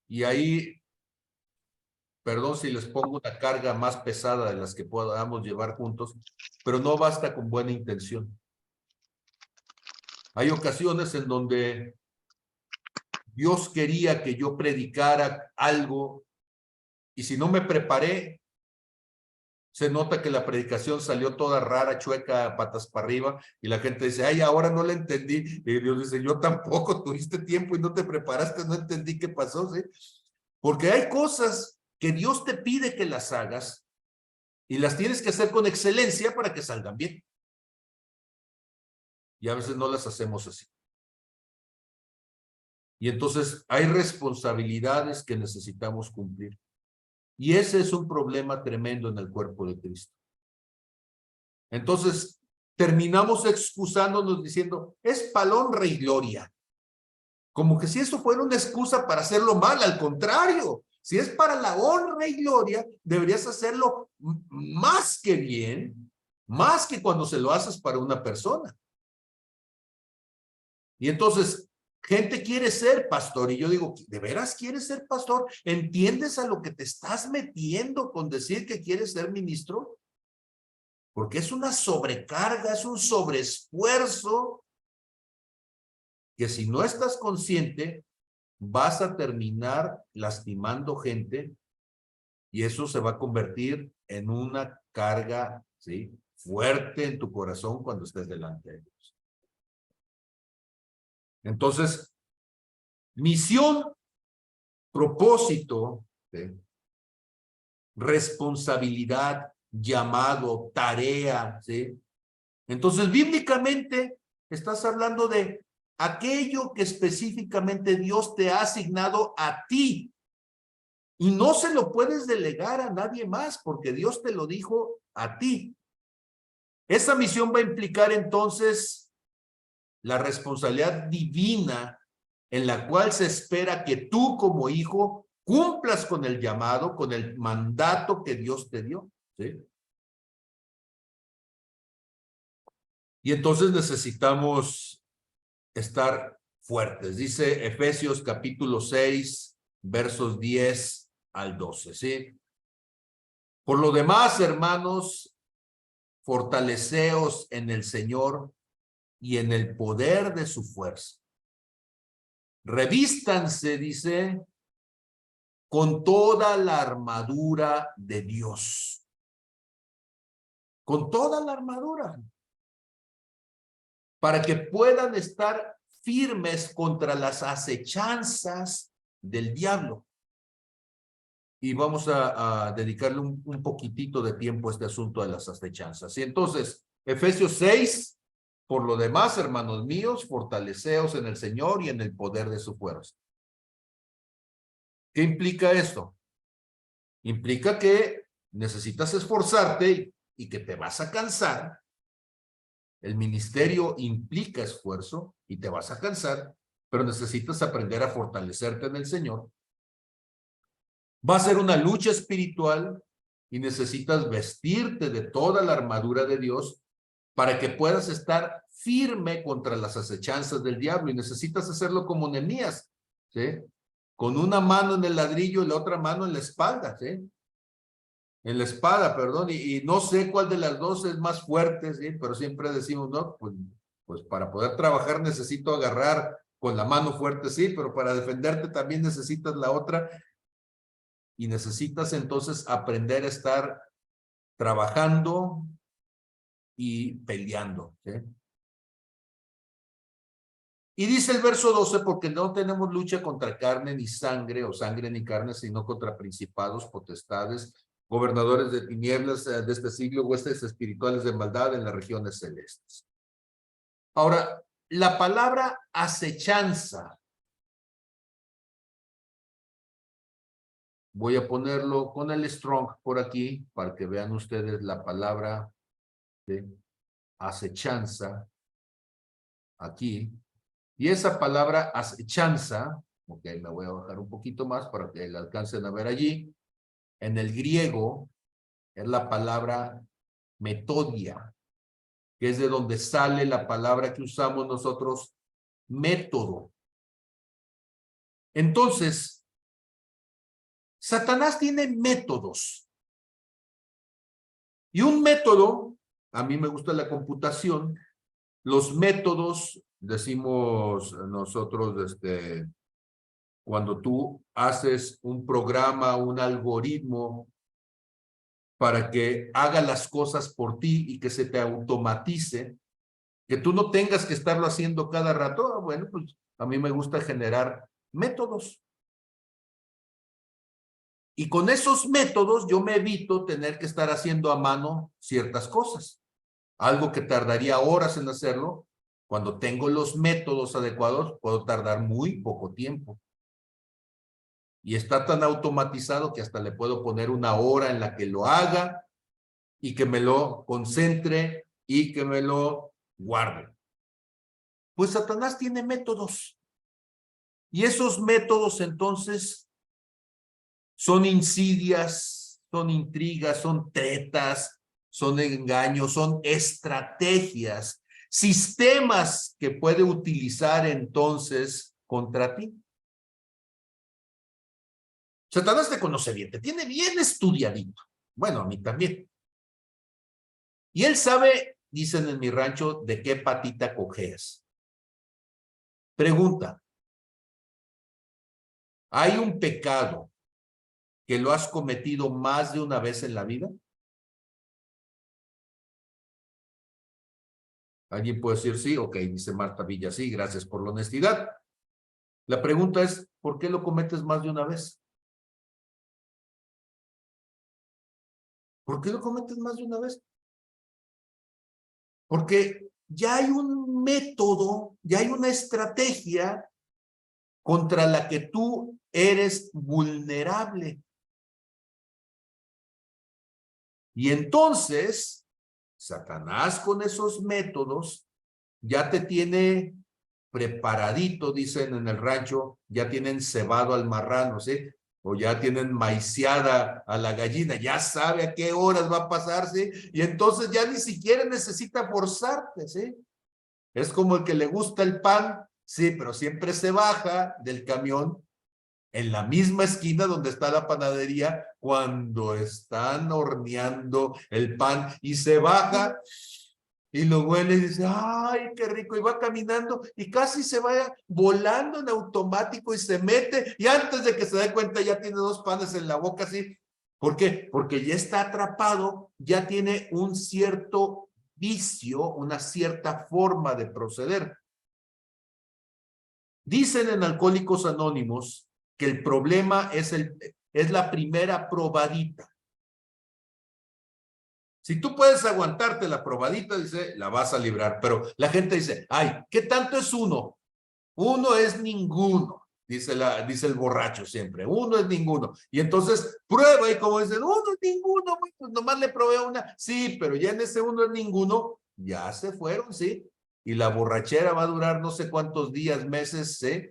A: y ahí, perdón si les pongo una carga más pesada de las que podamos llevar juntos, pero no basta con buena intención. Hay ocasiones en donde Dios quería que yo predicara algo y si no me preparé, se nota que la predicación salió toda rara, chueca, patas para arriba, y la gente dice, ay, ahora no la entendí. Y Dios dice, yo tampoco, tuviste tiempo y no te preparaste, no entendí qué pasó, ¿sí? Porque hay cosas que Dios te pide que las hagas y las tienes que hacer con excelencia para que salgan bien. Y a veces no las hacemos así. Y entonces hay responsabilidades que necesitamos cumplir. Y ese es un problema tremendo en el cuerpo de Cristo. Entonces, terminamos excusándonos diciendo, es para honra y gloria. Como que si eso fuera una excusa para hacerlo mal, al contrario. Si es para la honra y gloria, deberías hacerlo más que bien, más que cuando se lo haces para una persona. Y entonces, gente quiere ser pastor y yo digo, ¿de veras quieres ser pastor? ¿Entiendes a lo que te estás metiendo con decir que quieres ser ministro? Porque es una sobrecarga, es un sobreesfuerzo que si no estás consciente, vas a terminar lastimando gente y eso se va a convertir en una carga, ¿sí?, fuerte en tu corazón cuando estés delante de Dios. Entonces, misión, propósito, ¿sí?, responsabilidad, llamado, tarea, ¿sí? Entonces, bíblicamente, estás hablando de aquello que específicamente Dios te ha asignado a ti. Y no se lo puedes delegar a nadie más, porque Dios te lo dijo a ti. Esa misión va a implicar entonces la responsabilidad divina en la cual se espera que tú como hijo cumplas con el llamado, con el mandato que Dios te dio, ¿sí? Y entonces necesitamos estar fuertes. Dice Efesios capítulo 6, versos 10 al 12, ¿sí? Por lo demás, hermanos, fortaleceos en el Señor y en el poder de su fuerza. Revístanse, dice, con toda la armadura de Dios. Con toda la armadura. Para que puedan estar firmes contra las acechanzas del diablo. Y vamos a dedicarle un poquitito de tiempo a este asunto de las acechanzas. Y entonces, Efesios 6, por lo demás, hermanos míos, fortaleceos en el Señor y en el poder de su fuerza. ¿Qué implica esto? Implica que necesitas esforzarte y que te vas a cansar. El ministerio implica esfuerzo y te vas a cansar, pero necesitas aprender a fortalecerte en el Señor. Va a ser una lucha espiritual y necesitas vestirte de toda la armadura de Dios para que puedas estar firme contra las acechanzas del diablo, y necesitas hacerlo como Nehemías, ¿sí? Con una mano en el ladrillo y la otra mano en la espalda, ¿sí? En la espada, perdón, y no sé cuál de las dos es más fuerte, ¿sí? Pero siempre decimos, no, pues para poder trabajar necesito agarrar con la mano fuerte, sí, pero para defenderte también necesitas la otra, y necesitas entonces aprender a estar trabajando y peleando, ¿sí? Y dice el verso 12, porque no tenemos lucha contra carne ni sangre, o sangre ni carne, sino contra principados, potestades, gobernadores de tinieblas de este siglo, huestes espirituales de maldad en las regiones celestes. Ahora, la palabra acechanza, voy a ponerlo con el Strong por aquí, para que vean ustedes la palabra de acechanza aquí. Y esa palabra acechanza, ok, me voy a bajar un poquito más para que la alcancen a ver allí. En el griego es la palabra metodia, que es de donde sale la palabra que usamos nosotros, método. Entonces, Satanás tiene métodos. Y un método, a mí me gusta la computación, los métodos, decimos nosotros, cuando tú haces un programa, un algoritmo para que haga las cosas por ti y que se te automatice, que tú no tengas que estarlo haciendo cada rato, bueno, pues a mí me gusta generar métodos. Y con esos métodos yo me evito tener que estar haciendo a mano ciertas cosas. Algo que tardaría horas en hacerlo, cuando tengo los métodos adecuados, puedo tardar muy poco tiempo. Y está tan automatizado que hasta le puedo poner una hora en la que lo haga y que me lo concentre y que me lo guarde. Pues Satanás tiene métodos. Y esos métodos entonces son insidias, son intrigas, son tretas, son engaños, son estrategias, sistemas que puede utilizar entonces contra ti. Satanás te conoce bien, te tiene bien estudiadito. Bueno, a mí también. Y él sabe, dicen en mi rancho, de qué patita cojeas. Pregunta. ¿Hay un pecado que lo has cometido más de una vez en la vida? ¿Alguien puede decir sí? Ok, dice Marta Villa, sí, gracias por la honestidad. La pregunta es, ¿por qué lo cometes más de una vez? ¿Por qué lo cometes más de una vez? Porque ya hay un método, ya hay una estrategia contra la que tú eres vulnerable. Y entonces, Satanás con esos métodos ya te tiene preparadito, dicen en el rancho, ya tienen cebado al marrano, ¿sí? O ya tienen maiciada a la gallina, ya sabe a qué horas va a pasarse, y entonces ya ni siquiera necesita forzarte, ¿sí? Es como el que le gusta el pan, sí, pero siempre se baja del camión en la misma esquina donde está la panadería cuando están horneando el pan y se baja y lo huele y dice, ay, qué rico, y va caminando y casi se va volando en automático y se mete y antes de que se dé cuenta ya tiene 2 panes en la boca así. ¿Por qué? Porque ya está atrapado, ya tiene un cierto vicio, una cierta forma de proceder. Dicen en Alcohólicos Anónimos que el problema es la primera probadita. Si tú puedes aguantarte la probadita, dice, la vas a librar. Pero la gente dice, ay, ¿qué tanto es uno? Uno es ninguno, dice el borracho siempre. Uno es ninguno. Y entonces prueba y como dicen, uno es ninguno, pues nomás le probé una. Sí, pero ya en ese uno es ninguno, ya se fueron, sí. Y la borrachera va a durar no sé cuántos días, meses, ¿sí?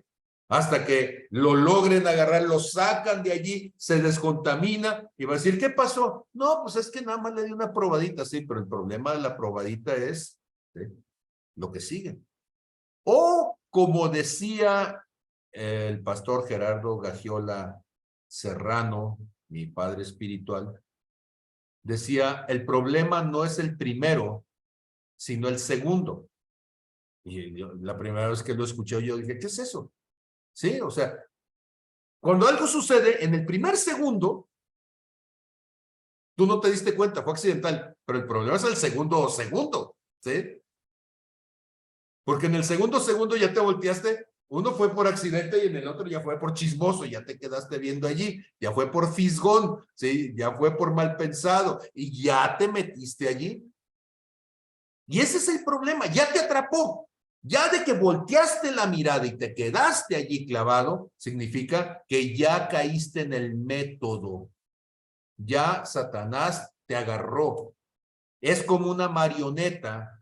A: Hasta que lo logren agarrar, lo sacan de allí, se descontamina y va a decir, ¿qué pasó? No, pues es que nada más le di una probadita, sí, pero el problema de la probadita es, ¿sí?, lo que sigue. O como decía el pastor Gerardo Gagiola Serrano, mi padre espiritual, decía, el problema no es el primero, sino el segundo. Y la primera vez que lo escuché yo dije, ¿qué es eso? Sí, o sea, cuando algo sucede en el primer segundo, tú no te diste cuenta, fue accidental, pero el problema es el segundo, ¿sí? Porque en el segundo ya te volteaste, uno fue por accidente y en el otro ya fue por chismoso, ya te quedaste viendo allí, ya fue por fisgón, ¿sí? Ya fue por mal pensado y ya te metiste allí. Y ese es el problema, ya te atrapó. Ya de que volteaste la mirada y te quedaste allí clavado, significa que ya caíste en el método. Ya Satanás te agarró. Es como una marioneta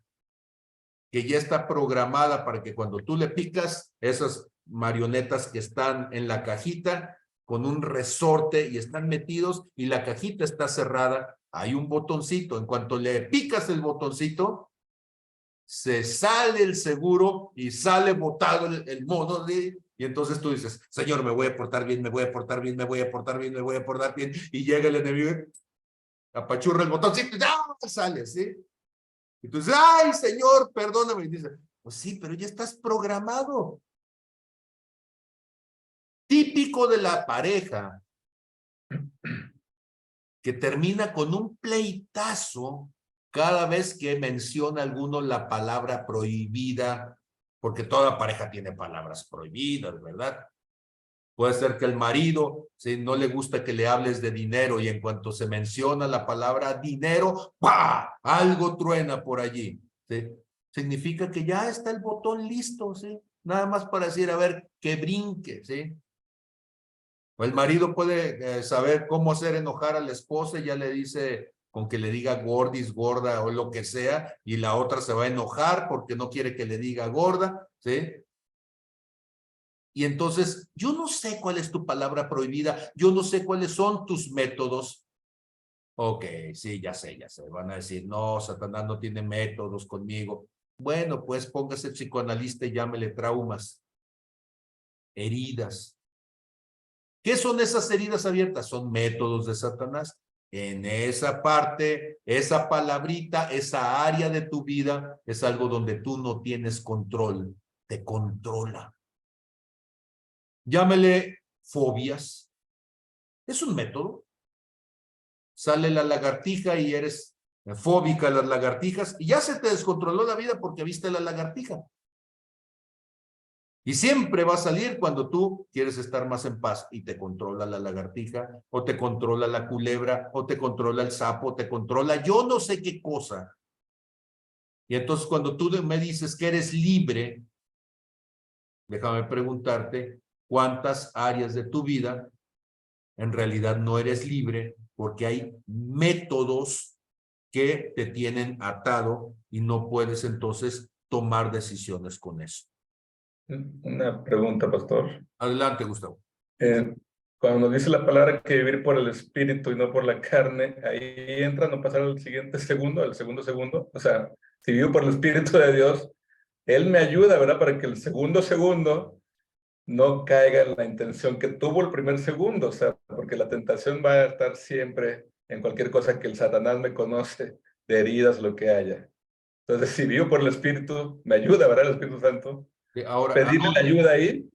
A: que ya está programada para que cuando tú le picas, esas marionetas que están en la cajita con un resorte y están metidos y la cajita está cerrada, hay un botoncito. En cuanto le picas el botoncito, se sale el seguro y sale botado el mono de... Y entonces tú dices, Señor, me voy a portar bien, me voy a portar bien, me voy a portar bien, me voy a portar bien. Y llega el enemigo, apachurra el botoncito y ¡ya! Sale, ¿sí? Y tú dices, ay, Señor, perdóname. Y dice, pues sí, pero ya estás programado. Típico de la pareja que termina con un pleitazo cada vez que menciona alguno la palabra prohibida, porque toda pareja tiene palabras prohibidas, ¿verdad? Puede ser que el marido, si no le gusta que le hables de dinero y en cuanto se menciona la palabra dinero, ¡pah!, algo truena por allí, ¿sí? Significa que ya está el botón listo, ¿sí? Nada más para decir, a ver, que brinque, ¿sí? O el marido puede saber cómo hacer enojar a la esposa y ya le dice con que le diga gordis, gorda o lo que sea, y la otra se va a enojar porque no quiere que le diga gorda, ¿sí? Y entonces, yo no sé cuál es tu palabra prohibida, yo no sé cuáles son tus métodos. Ok, sí, ya sé. Van a decir, no, Satanás no tiene métodos conmigo. Bueno, pues póngase psicoanalista y llámele traumas, heridas. ¿Qué son esas heridas abiertas? Son métodos de Satanás. En esa parte, esa palabrita, esa área de tu vida es algo donde tú no tienes control, te controla. Llámele fobias. Es un método. Sale la lagartija y eres fóbica a las lagartijas y ya se te descontroló la vida porque viste la lagartija. Y siempre va a salir cuando tú quieres estar más en paz y te controla la lagartija, o te controla la culebra, o te controla el sapo, te controla yo no sé qué cosa. Y entonces cuando tú me dices que eres libre, déjame preguntarte, ¿cuántas áreas de tu vida en realidad no eres libre? Porque hay métodos que te tienen atado y no puedes entonces tomar decisiones con eso.
G: Una pregunta, pastor.
A: Adelante, Gustavo.
G: Cuando dice la palabra que vivir por el espíritu y no por la carne, ahí entra no pasar al siguiente segundo, al segundo. O sea, si vivo por el espíritu de Dios, Él me ayuda, ¿verdad? Para que el segundo no caiga en la intención que tuvo el primer segundo, o sea, porque la tentación va a estar siempre en cualquier cosa que el Satanás me conoce, de heridas, lo que haya. Entonces, si vivo por el Espíritu, me ayuda, ¿verdad? El Espíritu Santo.
A: Ahora,
G: Pedirle la ayuda ahí.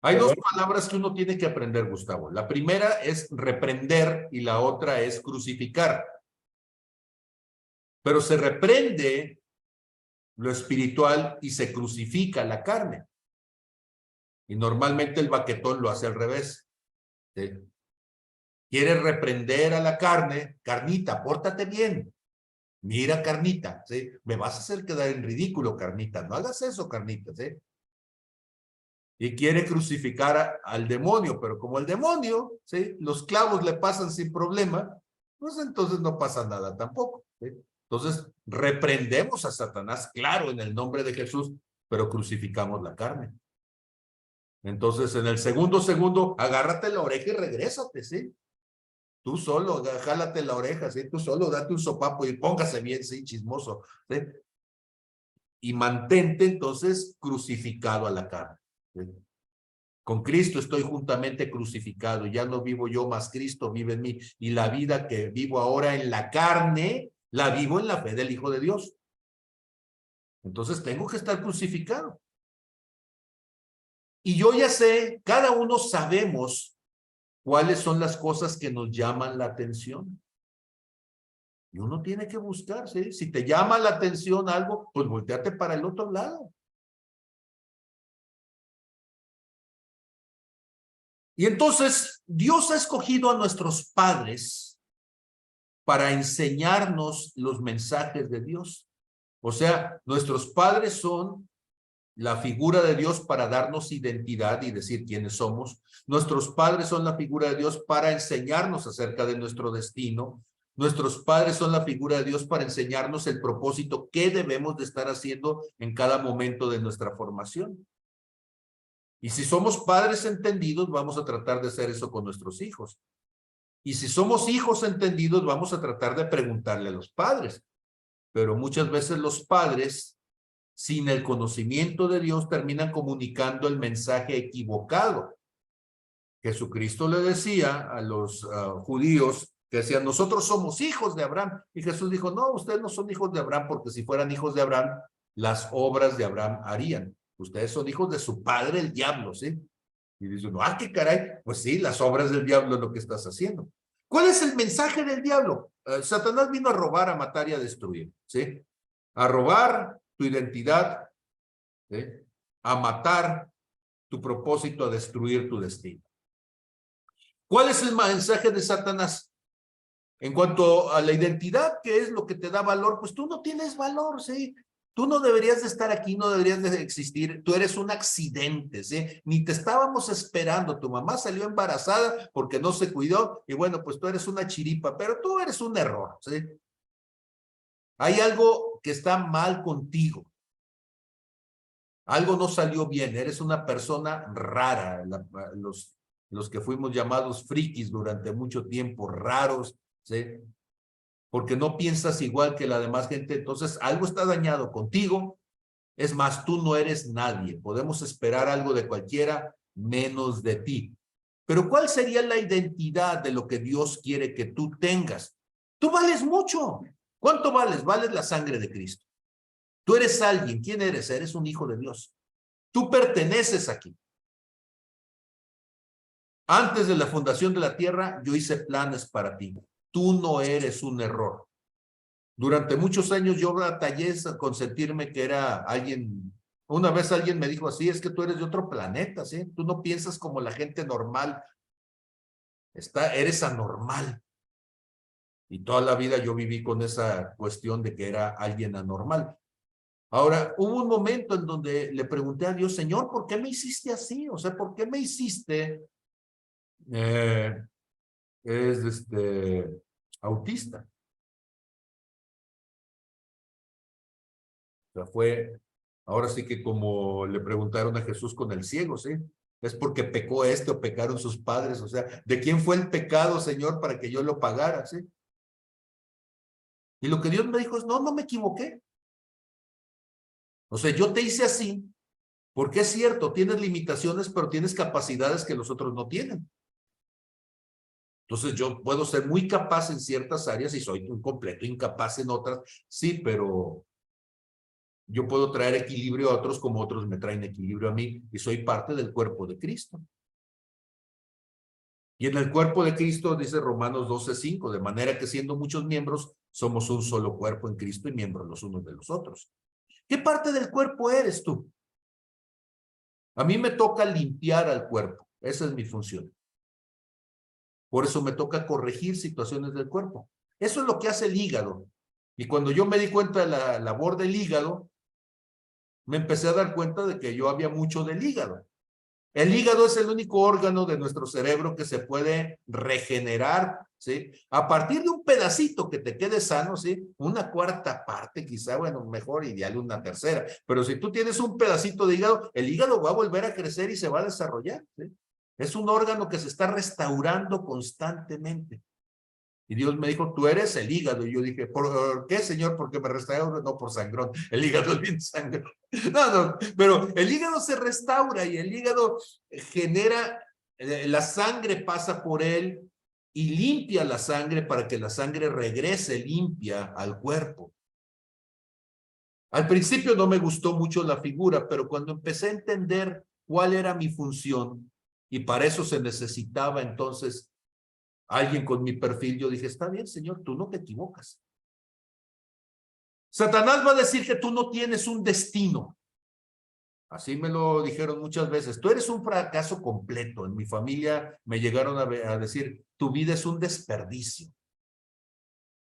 A: hay
G: Perdón.
A: dos palabras que uno tiene que aprender, Gustavo. La primera es reprender y la otra es crucificar. Pero se reprende lo espiritual y se crucifica la carne. Y normalmente el baquetón lo hace al revés. ¿Sí? Quieres reprender a la carne, carnita, pórtate bien. Mira, carnita, ¿sí? Me vas a hacer quedar en ridículo, carnita. No hagas eso, carnita, ¿sí? Y quiere crucificar al demonio, pero como el demonio, ¿sí? Los clavos le pasan sin problema, pues entonces no pasa nada tampoco, ¿sí? Entonces, reprendemos a Satanás, claro, en el nombre de Jesús, pero crucificamos la carne. Entonces, en el segundo, agárrate la oreja y regrésate, ¿sí? Tú solo, jálate la oreja, ¿sí? Tú solo, date un sopapo y póngase bien, ¿sí? Chismoso, ¿sí? Y mantente entonces crucificado a la carne, ¿sí? Con Cristo estoy juntamente crucificado, ya no vivo yo, más Cristo vive en mí, y la vida que vivo ahora en la carne, la vivo en la fe del Hijo de Dios. Entonces tengo que estar crucificado. Y yo ya sé, cada uno sabemos cuáles son las cosas que nos llaman la atención. Y uno tiene que buscar, ¿sí? Si te llama la atención algo, pues volteate para el otro lado. Y entonces, Dios ha escogido a nuestros padres para enseñarnos los mensajes de Dios. O sea, nuestros padres son la figura de Dios para darnos identidad y decir quiénes somos. Nuestros padres son la figura de Dios para enseñarnos acerca de nuestro destino. Nuestros padres son la figura de Dios para enseñarnos el propósito que debemos de estar haciendo en cada momento de nuestra formación. Y si somos padres entendidos, vamos a tratar de hacer eso con nuestros hijos. Y si somos hijos entendidos, vamos a tratar de preguntarle a los padres. Pero muchas veces los padres, sin el conocimiento de Dios, terminan comunicando el mensaje equivocado. Jesucristo le decía a los judíos que decían, nosotros somos hijos de Abraham. Y Jesús dijo, no, ustedes no son hijos de Abraham, porque si fueran hijos de Abraham, las obras de Abraham harían. Ustedes son hijos de su padre, el diablo, ¿sí? Y dice uno, qué caray, pues sí, las obras del diablo es lo que estás haciendo. ¿Cuál es el mensaje del diablo? Satanás vino a robar, a matar y a destruir, ¿sí? A robar tu identidad, ¿sí? A matar tu propósito, a destruir tu destino. ¿Cuál es el mensaje de Satanás? En cuanto a la identidad, ¿qué es lo que te da valor? Pues tú no tienes valor, ¿sí? Tú no deberías de estar aquí, no deberías de existir. Tú eres un accidente, ¿sí? Ni te estábamos esperando. Tu mamá salió embarazada porque no se cuidó y bueno, pues tú eres una chiripa, pero tú eres un error, ¿sí? Hay algo que está mal contigo. Algo no salió bien. Eres una persona rara. Los que fuimos llamados frikis durante mucho tiempo, raros, ¿sí? Porque no piensas igual que la demás gente, entonces algo está dañado contigo. Es más, tú no eres nadie. Podemos esperar algo de cualquiera menos de ti. Pero ¿cuál sería la identidad de lo que Dios quiere que tú tengas? Tú vales mucho. ¿Cuánto vales? Vales la sangre de Cristo. Tú eres alguien. ¿Quién eres? Eres un hijo de Dios. Tú perteneces aquí. Antes de la fundación de la tierra, yo hice planes para ti. Tú no eres un error. Durante muchos años yo batallé con sentirme que era alguien. Una vez alguien me dijo así, es que tú eres de otro planeta, ¿sí? Tú no piensas como la gente normal. Eres anormal. Y toda la vida yo viví con esa cuestión de que era alguien anormal. Ahora, hubo un momento en donde le pregunté a Dios, Señor, ¿por qué me hiciste así? O sea, ¿por qué me hiciste autista? O sea, ahora sí que como le preguntaron a Jesús con el ciego, ¿sí? Es porque pecó o pecaron sus padres, o sea, ¿de quién fue el pecado, Señor, para que yo lo pagara, sí? Y lo que Dios me dijo es, no me equivoqué. O sea, yo te hice así Porque es cierto, tienes limitaciones, pero tienes capacidades que los otros no tienen. Entonces yo puedo ser muy capaz en ciertas áreas y soy un completo incapaz en otras. Sí, pero yo puedo traer equilibrio a otros como otros me traen equilibrio a mí y soy parte del cuerpo de Cristo. Y en el cuerpo de Cristo dice Romanos 12:5, de manera que siendo muchos miembros, somos un solo cuerpo en Cristo y miembros los unos de los otros. ¿Qué parte del cuerpo eres tú? A mí me toca limpiar al cuerpo. Esa es mi función. Por eso me toca corregir situaciones del cuerpo. Eso es lo que hace el hígado. Y cuando yo me di cuenta de la labor del hígado, me empecé a dar cuenta de que yo había mucho del hígado. El hígado es el único órgano de nuestro cerebro que se puede regenerar, ¿sí? A partir de un pedacito que te quede sano, ¿sí? Una cuarta parte, quizá, bueno, mejor ideal una tercera. Pero si tú tienes un pedacito de hígado, el hígado va a volver a crecer y se va a desarrollar, ¿sí? Es un órgano que se está restaurando constantemente. Y Dios me dijo, tú eres el hígado. Y yo dije, ¿por qué, Señor? Porque me restauro. No, por sangrón. El hígado es bien sangrón. No, pero el hígado se restaura y el hígado genera, la sangre pasa por él y limpia la sangre para que la sangre regrese limpia al cuerpo. Al principio no me gustó mucho la figura, pero cuando empecé a entender cuál era mi función y para eso se necesitaba entonces alguien con mi perfil, yo dije, está bien, Señor, tú no te equivocas. Satanás va a decir que tú no tienes un destino. Así me lo dijeron muchas veces. Tú eres un fracaso completo. En mi familia me llegaron a decir, tu vida es un desperdicio.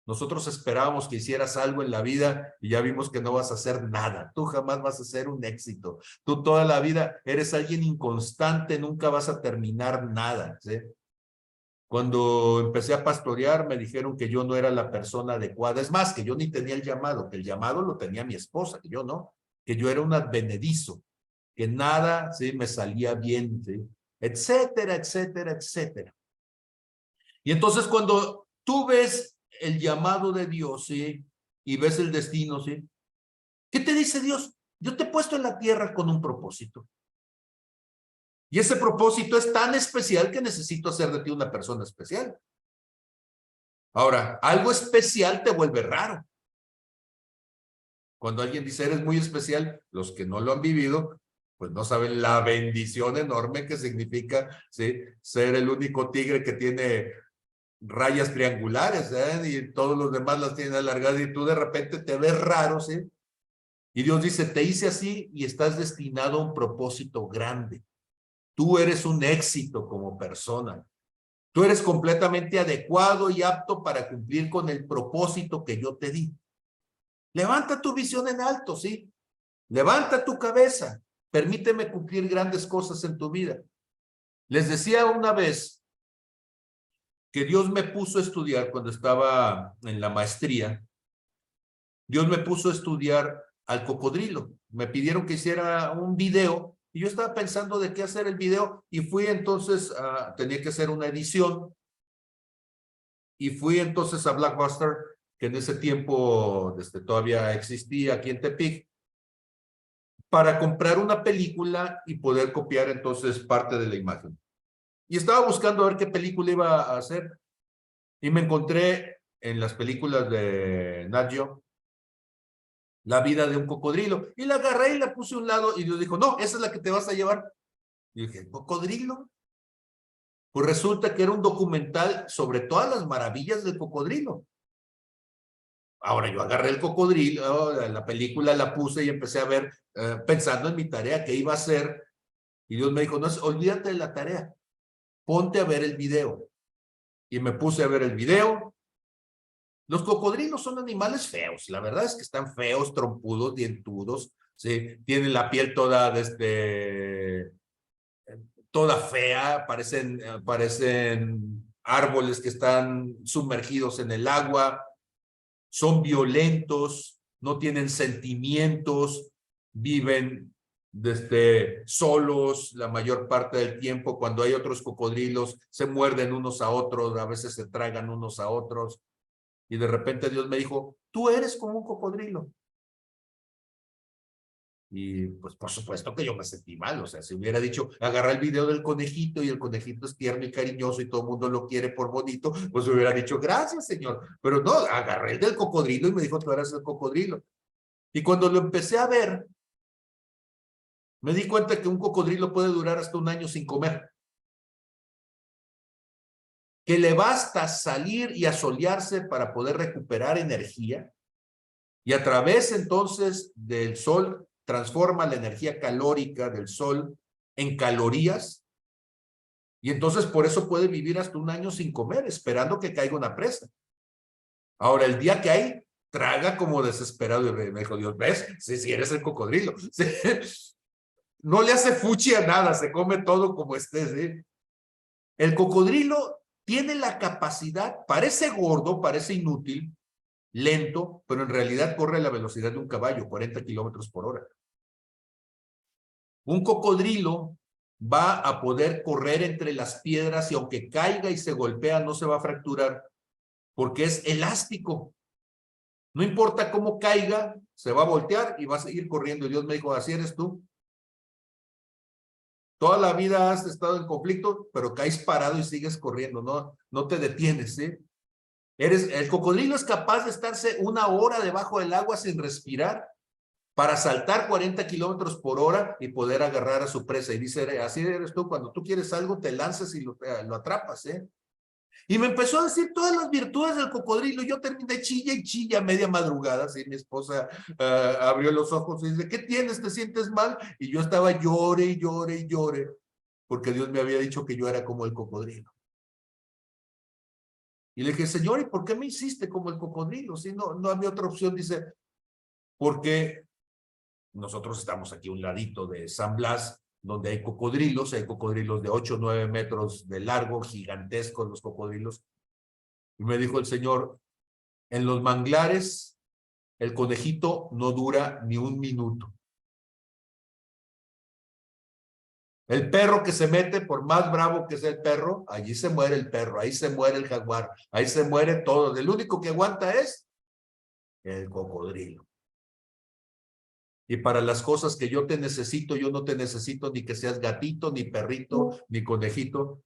A: Nosotros esperábamos que hicieras algo en la vida y ya vimos que no vas a hacer nada. Tú jamás vas a ser un éxito. Tú toda la vida eres alguien inconstante, nunca vas a terminar nada, ¿sí? Cuando empecé a pastorear, me dijeron que yo no era la persona adecuada. Es más, que yo ni tenía el llamado, que el llamado lo tenía mi esposa, que yo no, que yo era un advenedizo, que nada, sí, me salía bien, sí, etcétera, etcétera, etcétera. Y entonces cuando tú ves el llamado de Dios, sí, y ves el destino, sí, ¿qué te dice Dios? Yo te he puesto en la tierra con un propósito. Y ese propósito es tan especial que necesito hacer de ti una persona especial. Ahora, algo especial te vuelve raro. Cuando alguien dice eres muy especial, los que no lo han vivido, pues no saben la bendición enorme que significa, ¿sí?, ser el único tigre que tiene rayas triangulares, ¿eh? Y todos los demás las tienen alargadas y tú de repente te ves raro, ¿sí? Y Dios dice, te hice así y estás destinado a un propósito grande. Tú eres un éxito como persona. Tú eres completamente adecuado y apto para cumplir con el propósito que yo te di. Levanta tu visión en alto, ¿sí? Levanta tu cabeza. Permíteme cumplir grandes cosas en tu vida. Les decía una vez que Dios me puso a estudiar cuando estaba en la maestría. Dios me puso a estudiar al cocodrilo. Me pidieron que hiciera un video y yo estaba pensando de qué hacer el video y fui entonces, tenía que hacer una edición y fui entonces a Blockbuster, que en ese tiempo todavía existía aquí en Tepic, para comprar una película y poder copiar entonces parte de la imagen. Y estaba buscando a ver qué película iba a hacer y me encontré en las películas de Nat Geo la vida de un cocodrilo y la agarré y la puse a un lado y Dios dijo, no, esa es la que te vas a llevar. Y dije, ¿cocodrilo? Pues resulta que era un documental sobre todas las maravillas del cocodrilo. Ahora yo agarré el cocodrilo, la película la puse y empecé a ver, pensando en mi tarea, qué iba a hacer. Y Dios me dijo, no, olvídate de la tarea, ponte a ver el video. Y me puse a ver el video. Los cocodrilos son animales feos, la verdad es que están feos, trompudos, dientudos, ¿sí? Tienen la piel toda, toda fea, parecen árboles que están sumergidos en el agua, son violentos, no tienen sentimientos, viven solos la mayor parte del tiempo. Cuando hay otros cocodrilos, se muerden unos a otros, a veces se tragan unos a otros. Y de repente Dios me dijo, tú eres como un cocodrilo. Y pues por supuesto que yo me sentí mal, o sea, si hubiera dicho, agarra el video del conejito y el conejito es tierno y cariñoso y todo el mundo lo quiere por bonito, pues hubiera dicho, gracias, señor. Pero no, agarré el del cocodrilo y me dijo, tú eres el cocodrilo. Y cuando lo empecé a ver, me di cuenta que un cocodrilo puede durar hasta un año sin comer. Que le basta salir y asolearse para poder recuperar energía. Y a través entonces del sol transforma la energía calórica del sol en calorías. Y entonces por eso puede vivir hasta un año sin comer, esperando que caiga una presa. Ahora, el día que hay, traga como desesperado. Y me dijo, Dios, ¿ves? Sí, eres el cocodrilo. Sí. No le hace fuchi a nada, se come todo como esté. ¿Sí? El cocodrilo tiene la capacidad, parece gordo, parece inútil, lento, pero en realidad corre a la velocidad de un caballo, 40 kilómetros por hora. Un cocodrilo va a poder correr entre las piedras y aunque caiga y se golpea, no se va a fracturar porque es elástico. No importa cómo caiga, se va a voltear y va a seguir corriendo. Y Dios me dijo, así eres tú. Toda la vida has estado en conflicto, pero caes parado y sigues corriendo, no te detienes, ¿sí? El cocodrilo es capaz de estarse 1 hora debajo del agua sin respirar para saltar 40 kilómetros por hora y poder agarrar a su presa. Y dice, así eres tú, cuando tú quieres algo, te lanzas y lo atrapas, ¿eh? Y me empezó a decir todas las virtudes del cocodrilo. Yo terminé chilla y chilla a media madrugada. Así mi esposa abrió los ojos y dice, ¿qué tienes? ¿Te sientes mal? Y yo estaba llore y llore y llore, porque Dios me había dicho que yo era como el cocodrilo. Y le dije, Señor, ¿y por qué me hiciste como el cocodrilo? Si no había otra opción. Dice, porque nosotros estamos aquí a un ladito de San Blas, donde hay cocodrilos de 8 o 9 metros de largo, gigantescos los cocodrilos. Y me dijo el Señor, en los manglares, el conejito no dura ni 1 minuto. El perro que se mete, por más bravo que sea el perro, allí se muere el perro, ahí se muere el jaguar, ahí se muere todo. El único que aguanta es el cocodrilo. Y para las cosas que yo te necesito, yo no te necesito ni que seas gatito, ni perrito, ni conejito.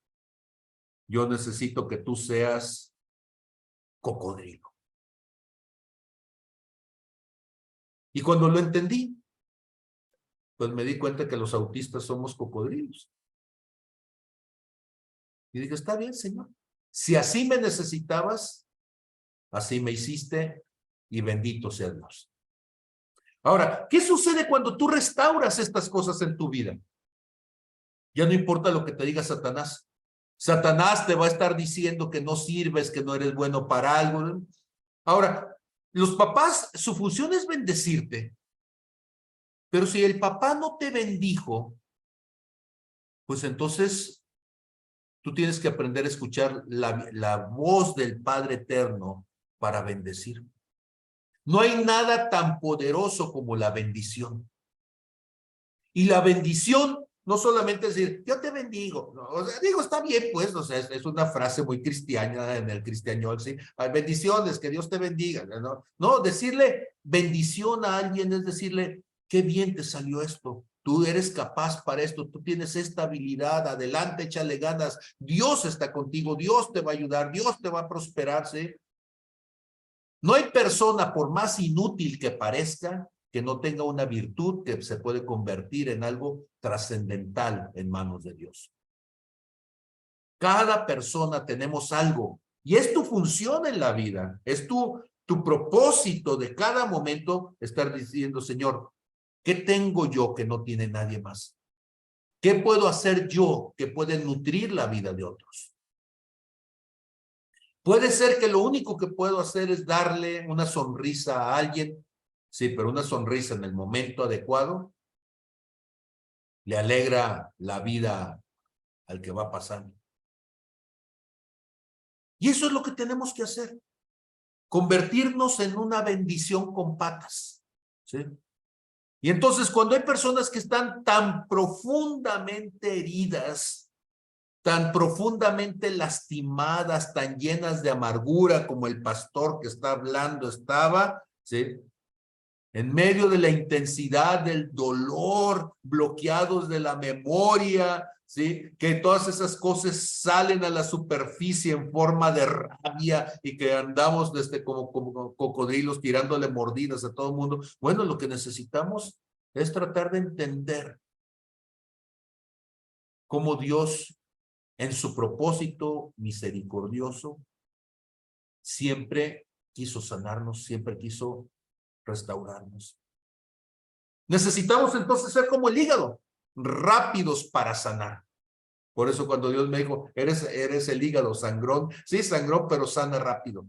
A: Yo necesito que tú seas cocodrilo. Y cuando lo entendí, pues me di cuenta que los autistas somos cocodrilos. Y dije, está bien, Señor. Si así me necesitabas, así me hiciste y bendito sea Dios. Ahora, ¿qué sucede cuando tú restauras estas cosas en tu vida? Ya no importa lo que te diga Satanás. Satanás te va a estar diciendo que no sirves, que no eres bueno para algo. Ahora, los papás, su función es bendecirte. Pero si el papá no te bendijo, pues entonces tú tienes que aprender a escuchar la voz del Padre Eterno para bendecir. No hay nada tan poderoso como la bendición. Y la bendición no solamente es decir, yo te bendigo. No, o sea, digo, está bien, pues, o sea, es una frase muy cristiana en el cristianismo, ¿sí? Hay bendiciones, que Dios te bendiga, ¿no? No, decirle bendición a alguien es decirle, qué bien te salió esto. Tú eres capaz para esto, tú tienes esta habilidad, adelante, échale ganas. Dios está contigo, Dios te va a ayudar, Dios te va a prosperar, ¿sí? No hay persona, por más inútil que parezca, que no tenga una virtud que se puede convertir en algo trascendental en manos de Dios. Cada persona tenemos algo y es tu función en la vida, es tu propósito de cada momento estar diciendo, Señor, ¿qué tengo yo que no tiene nadie más? ¿Qué puedo hacer yo que puede nutrir la vida de otros? Puede ser que lo único que puedo hacer es darle una sonrisa a alguien, sí, pero una sonrisa en el momento adecuado le alegra la vida al que va pasando. Y eso es lo que tenemos que hacer, convertirnos en una bendición con patas, ¿sí? Y entonces cuando hay personas que están tan profundamente heridas, tan profundamente lastimadas, tan llenas de amargura como el pastor que está hablando estaba, ¿sí? En medio de la intensidad del dolor, bloqueados de la memoria, ¿sí? Que todas esas cosas salen a la superficie en forma de rabia y que andamos como cocodrilos tirándole mordidas a todo el mundo. Bueno, lo que necesitamos es tratar de entender cómo Dios, en su propósito misericordioso, siempre quiso sanarnos, siempre quiso restaurarnos. Necesitamos entonces ser como el hígado, rápidos para sanar. Por eso cuando Dios me dijo, eres el hígado sangrón, sí, sangrón, pero sana rápido.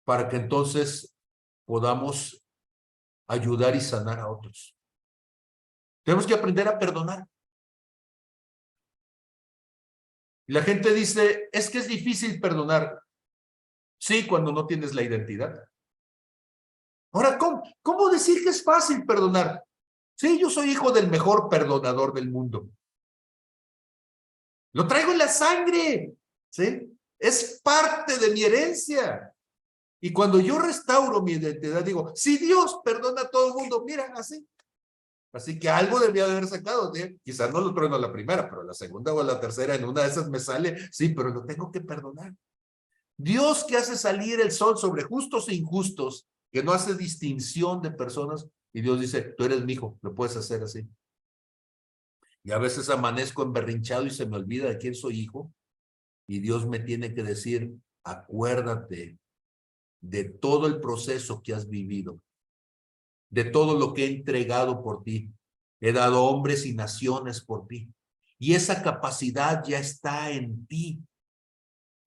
A: Para que entonces podamos ayudar y sanar a otros. Tenemos que aprender a perdonar. La gente dice, es que es difícil perdonar. Sí, cuando no tienes la identidad. Ahora, ¿cómo decir que es fácil perdonar? Sí, yo soy hijo del mejor perdonador del mundo. Lo traigo en la sangre, ¿sí? Es parte de mi herencia. Y cuando yo restauro mi identidad, digo, si Dios perdona a todo el mundo, mira, así. Así que algo debía haber sacado, ¿sí? Quizás no lo trueno a la primera, pero a la segunda o a la tercera, en una de esas me sale, sí, pero lo tengo que perdonar. Dios que hace salir el sol sobre justos e injustos, que no hace distinción de personas, y Dios dice, tú eres mi hijo, lo puedes hacer así. Y a veces amanezco emberrinchado y se me olvida de quién soy hijo, y Dios me tiene que decir, acuérdate de todo el proceso que has vivido, de todo lo que he entregado por ti. He dado hombres y naciones por ti. Y esa capacidad ya está en ti.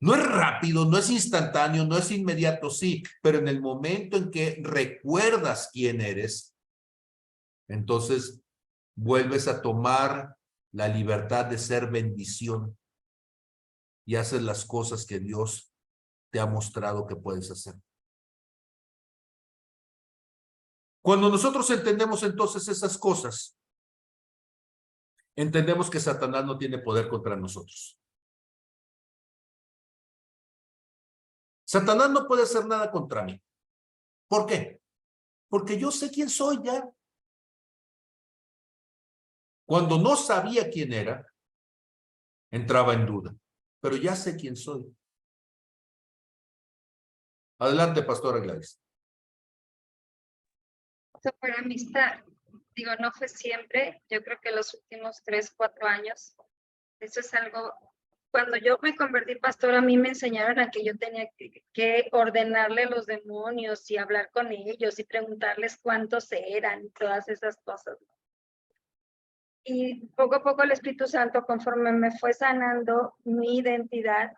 A: No es rápido, no es instantáneo, no es inmediato, sí, pero en el momento en que recuerdas quién eres, entonces vuelves a tomar la libertad de ser bendición y haces las cosas que Dios te ha mostrado que puedes hacer. Cuando nosotros entendemos entonces esas cosas, entendemos que Satanás no tiene poder contra nosotros. Satanás no puede hacer nada contra mí. ¿Por qué? Porque yo sé quién soy ya. Cuando no sabía quién era, entraba en duda. Pero ya sé quién soy. Adelante, pastora Gladys.
E: Por amistad, digo, no fue siempre, yo creo que los últimos 3, 4 años, eso es algo, cuando yo me convertí pastora, a mí me enseñaron a que yo tenía que ordenarle a los demonios y hablar con ellos y preguntarles cuántos eran y todas esas cosas. Y poco a poco el Espíritu Santo, conforme me fue sanando mi identidad,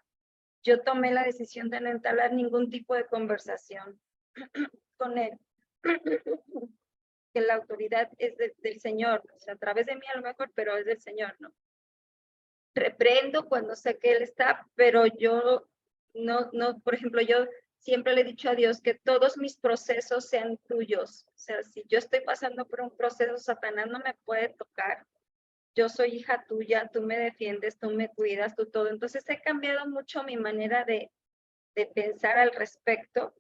E: yo tomé la decisión de no entablar ningún tipo de conversación con él. Que la autoridad es del Señor, o sea, a través de mí a lo mejor, pero es del Señor, ¿no? Reprendo cuando sé que Él está, pero yo no, por ejemplo, yo siempre le he dicho a Dios que todos mis procesos sean tuyos. O sea, si yo estoy pasando por un proceso, Satanás no me puede tocar. Yo soy hija tuya, tú me defiendes, tú me cuidas, tú todo. Entonces he cambiado mucho mi manera de pensar al respecto.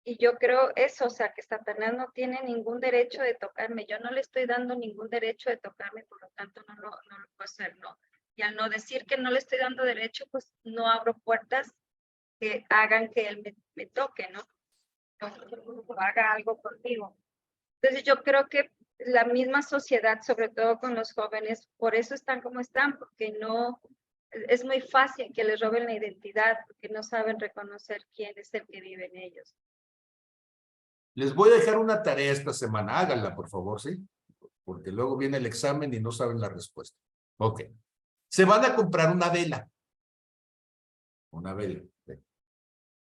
E: Y yo creo eso, o sea, que Satanás no tiene ningún derecho de tocarme. Yo no le estoy dando ningún derecho de tocarme, por lo tanto no lo puedo hacer, ¿no? Y al no decir que no le estoy dando derecho, pues no abro puertas que hagan que él me toque, ¿no? O haga algo conmigo. Entonces yo creo que la misma sociedad, sobre todo con los jóvenes, por eso están como están, porque no, es muy fácil que les roben la identidad, porque no saben reconocer quién es el que vive en ellos.
A: Les voy a dejar una tarea esta semana. Háganla, por favor, ¿sí? Porque luego viene el examen y no saben la respuesta. Ok. Se van a comprar una vela. Una vela.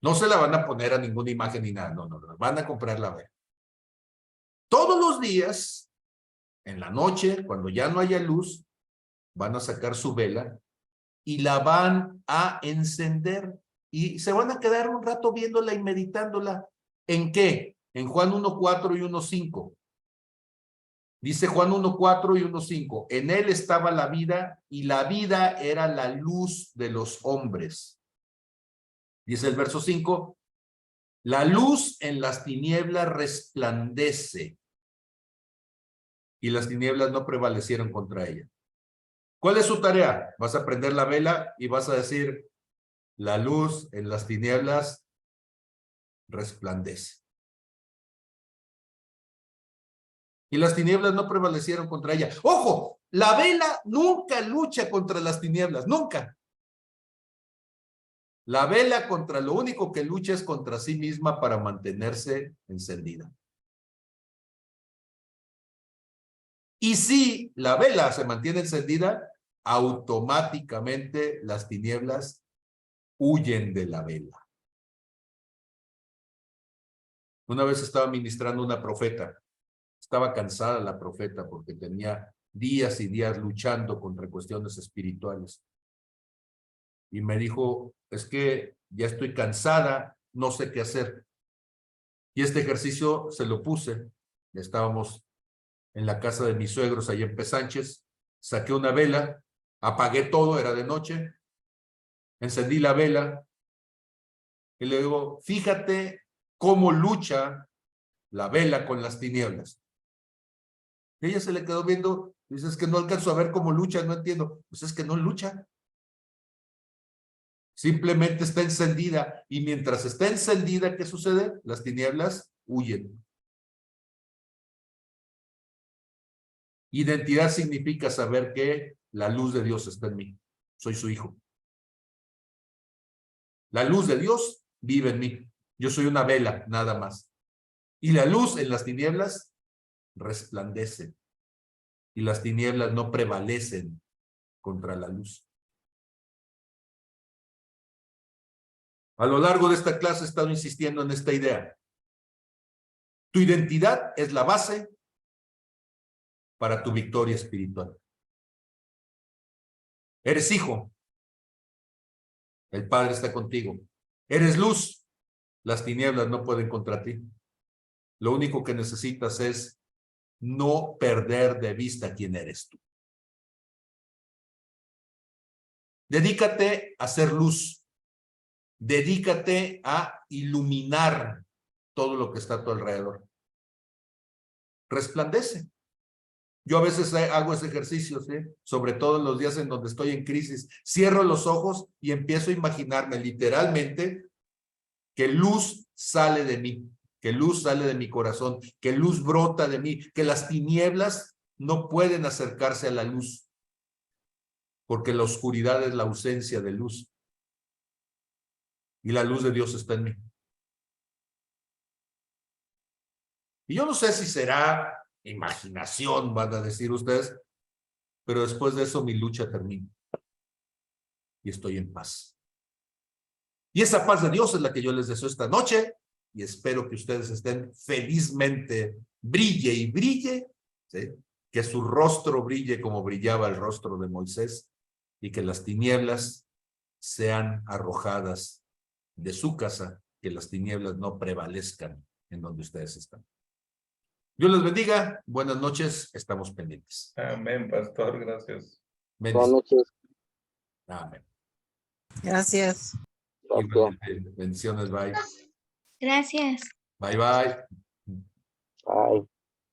A: No se la van a poner a ninguna imagen ni nada. No. Van a comprar la vela. Todos los días, en la noche, cuando ya no haya luz, van a sacar su vela y la van a encender. Y se van a quedar un rato viéndola y meditándola. ¿En qué? En Juan 1:4 y 1:5. Dice Juan 1:4 y 1:5. En él estaba la vida y la vida era la luz de los hombres. Dice el verso 5. La luz en las tinieblas resplandece y las tinieblas no prevalecieron contra ella. ¿Cuál es su tarea? Vas a prender la vela y vas a decir, la luz en las tinieblas resplandece. Y las tinieblas no prevalecieron contra ella. ¡Ojo! La vela nunca lucha contra las tinieblas, nunca. La vela contra lo único que lucha es contra sí misma para mantenerse encendida. Y si la vela se mantiene encendida, automáticamente las tinieblas huyen de la vela. Una vez estaba ministrando una profeta. Estaba cansada la profeta porque tenía días y días luchando contra cuestiones espirituales. Y me dijo, es que ya estoy cansada, no sé qué hacer. Y este ejercicio se lo puse. Estábamos en la casa de mis suegros, allá en Pesánchez. Saqué una vela, apagué todo, era de noche. Encendí la vela y le digo, fíjate cómo lucha la vela con las tinieblas. Y ella se le quedó viendo, dice, es que no alcanzo a ver cómo lucha, no entiendo. Pues es que no lucha. Simplemente está encendida. Y mientras está encendida, ¿qué sucede? Las tinieblas huyen. Identidad significa saber que la luz de Dios está en mí. Soy su hijo. La luz de Dios vive en mí. Yo soy una vela, nada más. Y la luz en las tinieblas resplandece. Y las tinieblas no prevalecen contra la luz. A lo largo de esta clase he estado insistiendo en esta idea. Tu identidad es la base para tu victoria espiritual. Eres hijo. El Padre está contigo. Eres luz. Las tinieblas no pueden contra ti. Lo único que necesitas es no perder de vista quién eres tú. Dedícate a ser luz. Dedícate a iluminar todo lo que está a tu alrededor. Resplandece. Yo a veces hago ese ejercicio, ¿sí? Sobre todo en los días en donde estoy en crisis. Cierro los ojos y empiezo a imaginarme literalmente que luz sale de mí, que luz sale de mi corazón, que luz brota de mí, que las tinieblas no pueden acercarse a la luz, porque la oscuridad es la ausencia de luz. Y la luz de Dios está en mí. Y yo no sé si será imaginación, van a decir ustedes, pero después de eso mi lucha termina. Y estoy en paz. Y esa paz de Dios es la que yo les deseo esta noche y espero que ustedes estén felizmente, brille y brille, ¿sí? Que su rostro brille como brillaba el rostro de Moisés y que las tinieblas sean arrojadas de su casa, que las tinieblas no prevalezcan en donde ustedes están. Dios les bendiga, buenas noches, estamos pendientes.
G: Amén, pastor, gracias.
C: Buenas noches.
A: Amén.
D: Gracias.
A: Bendiciones, bye.
H: Gracias.
A: Bye, bye.
C: Bye.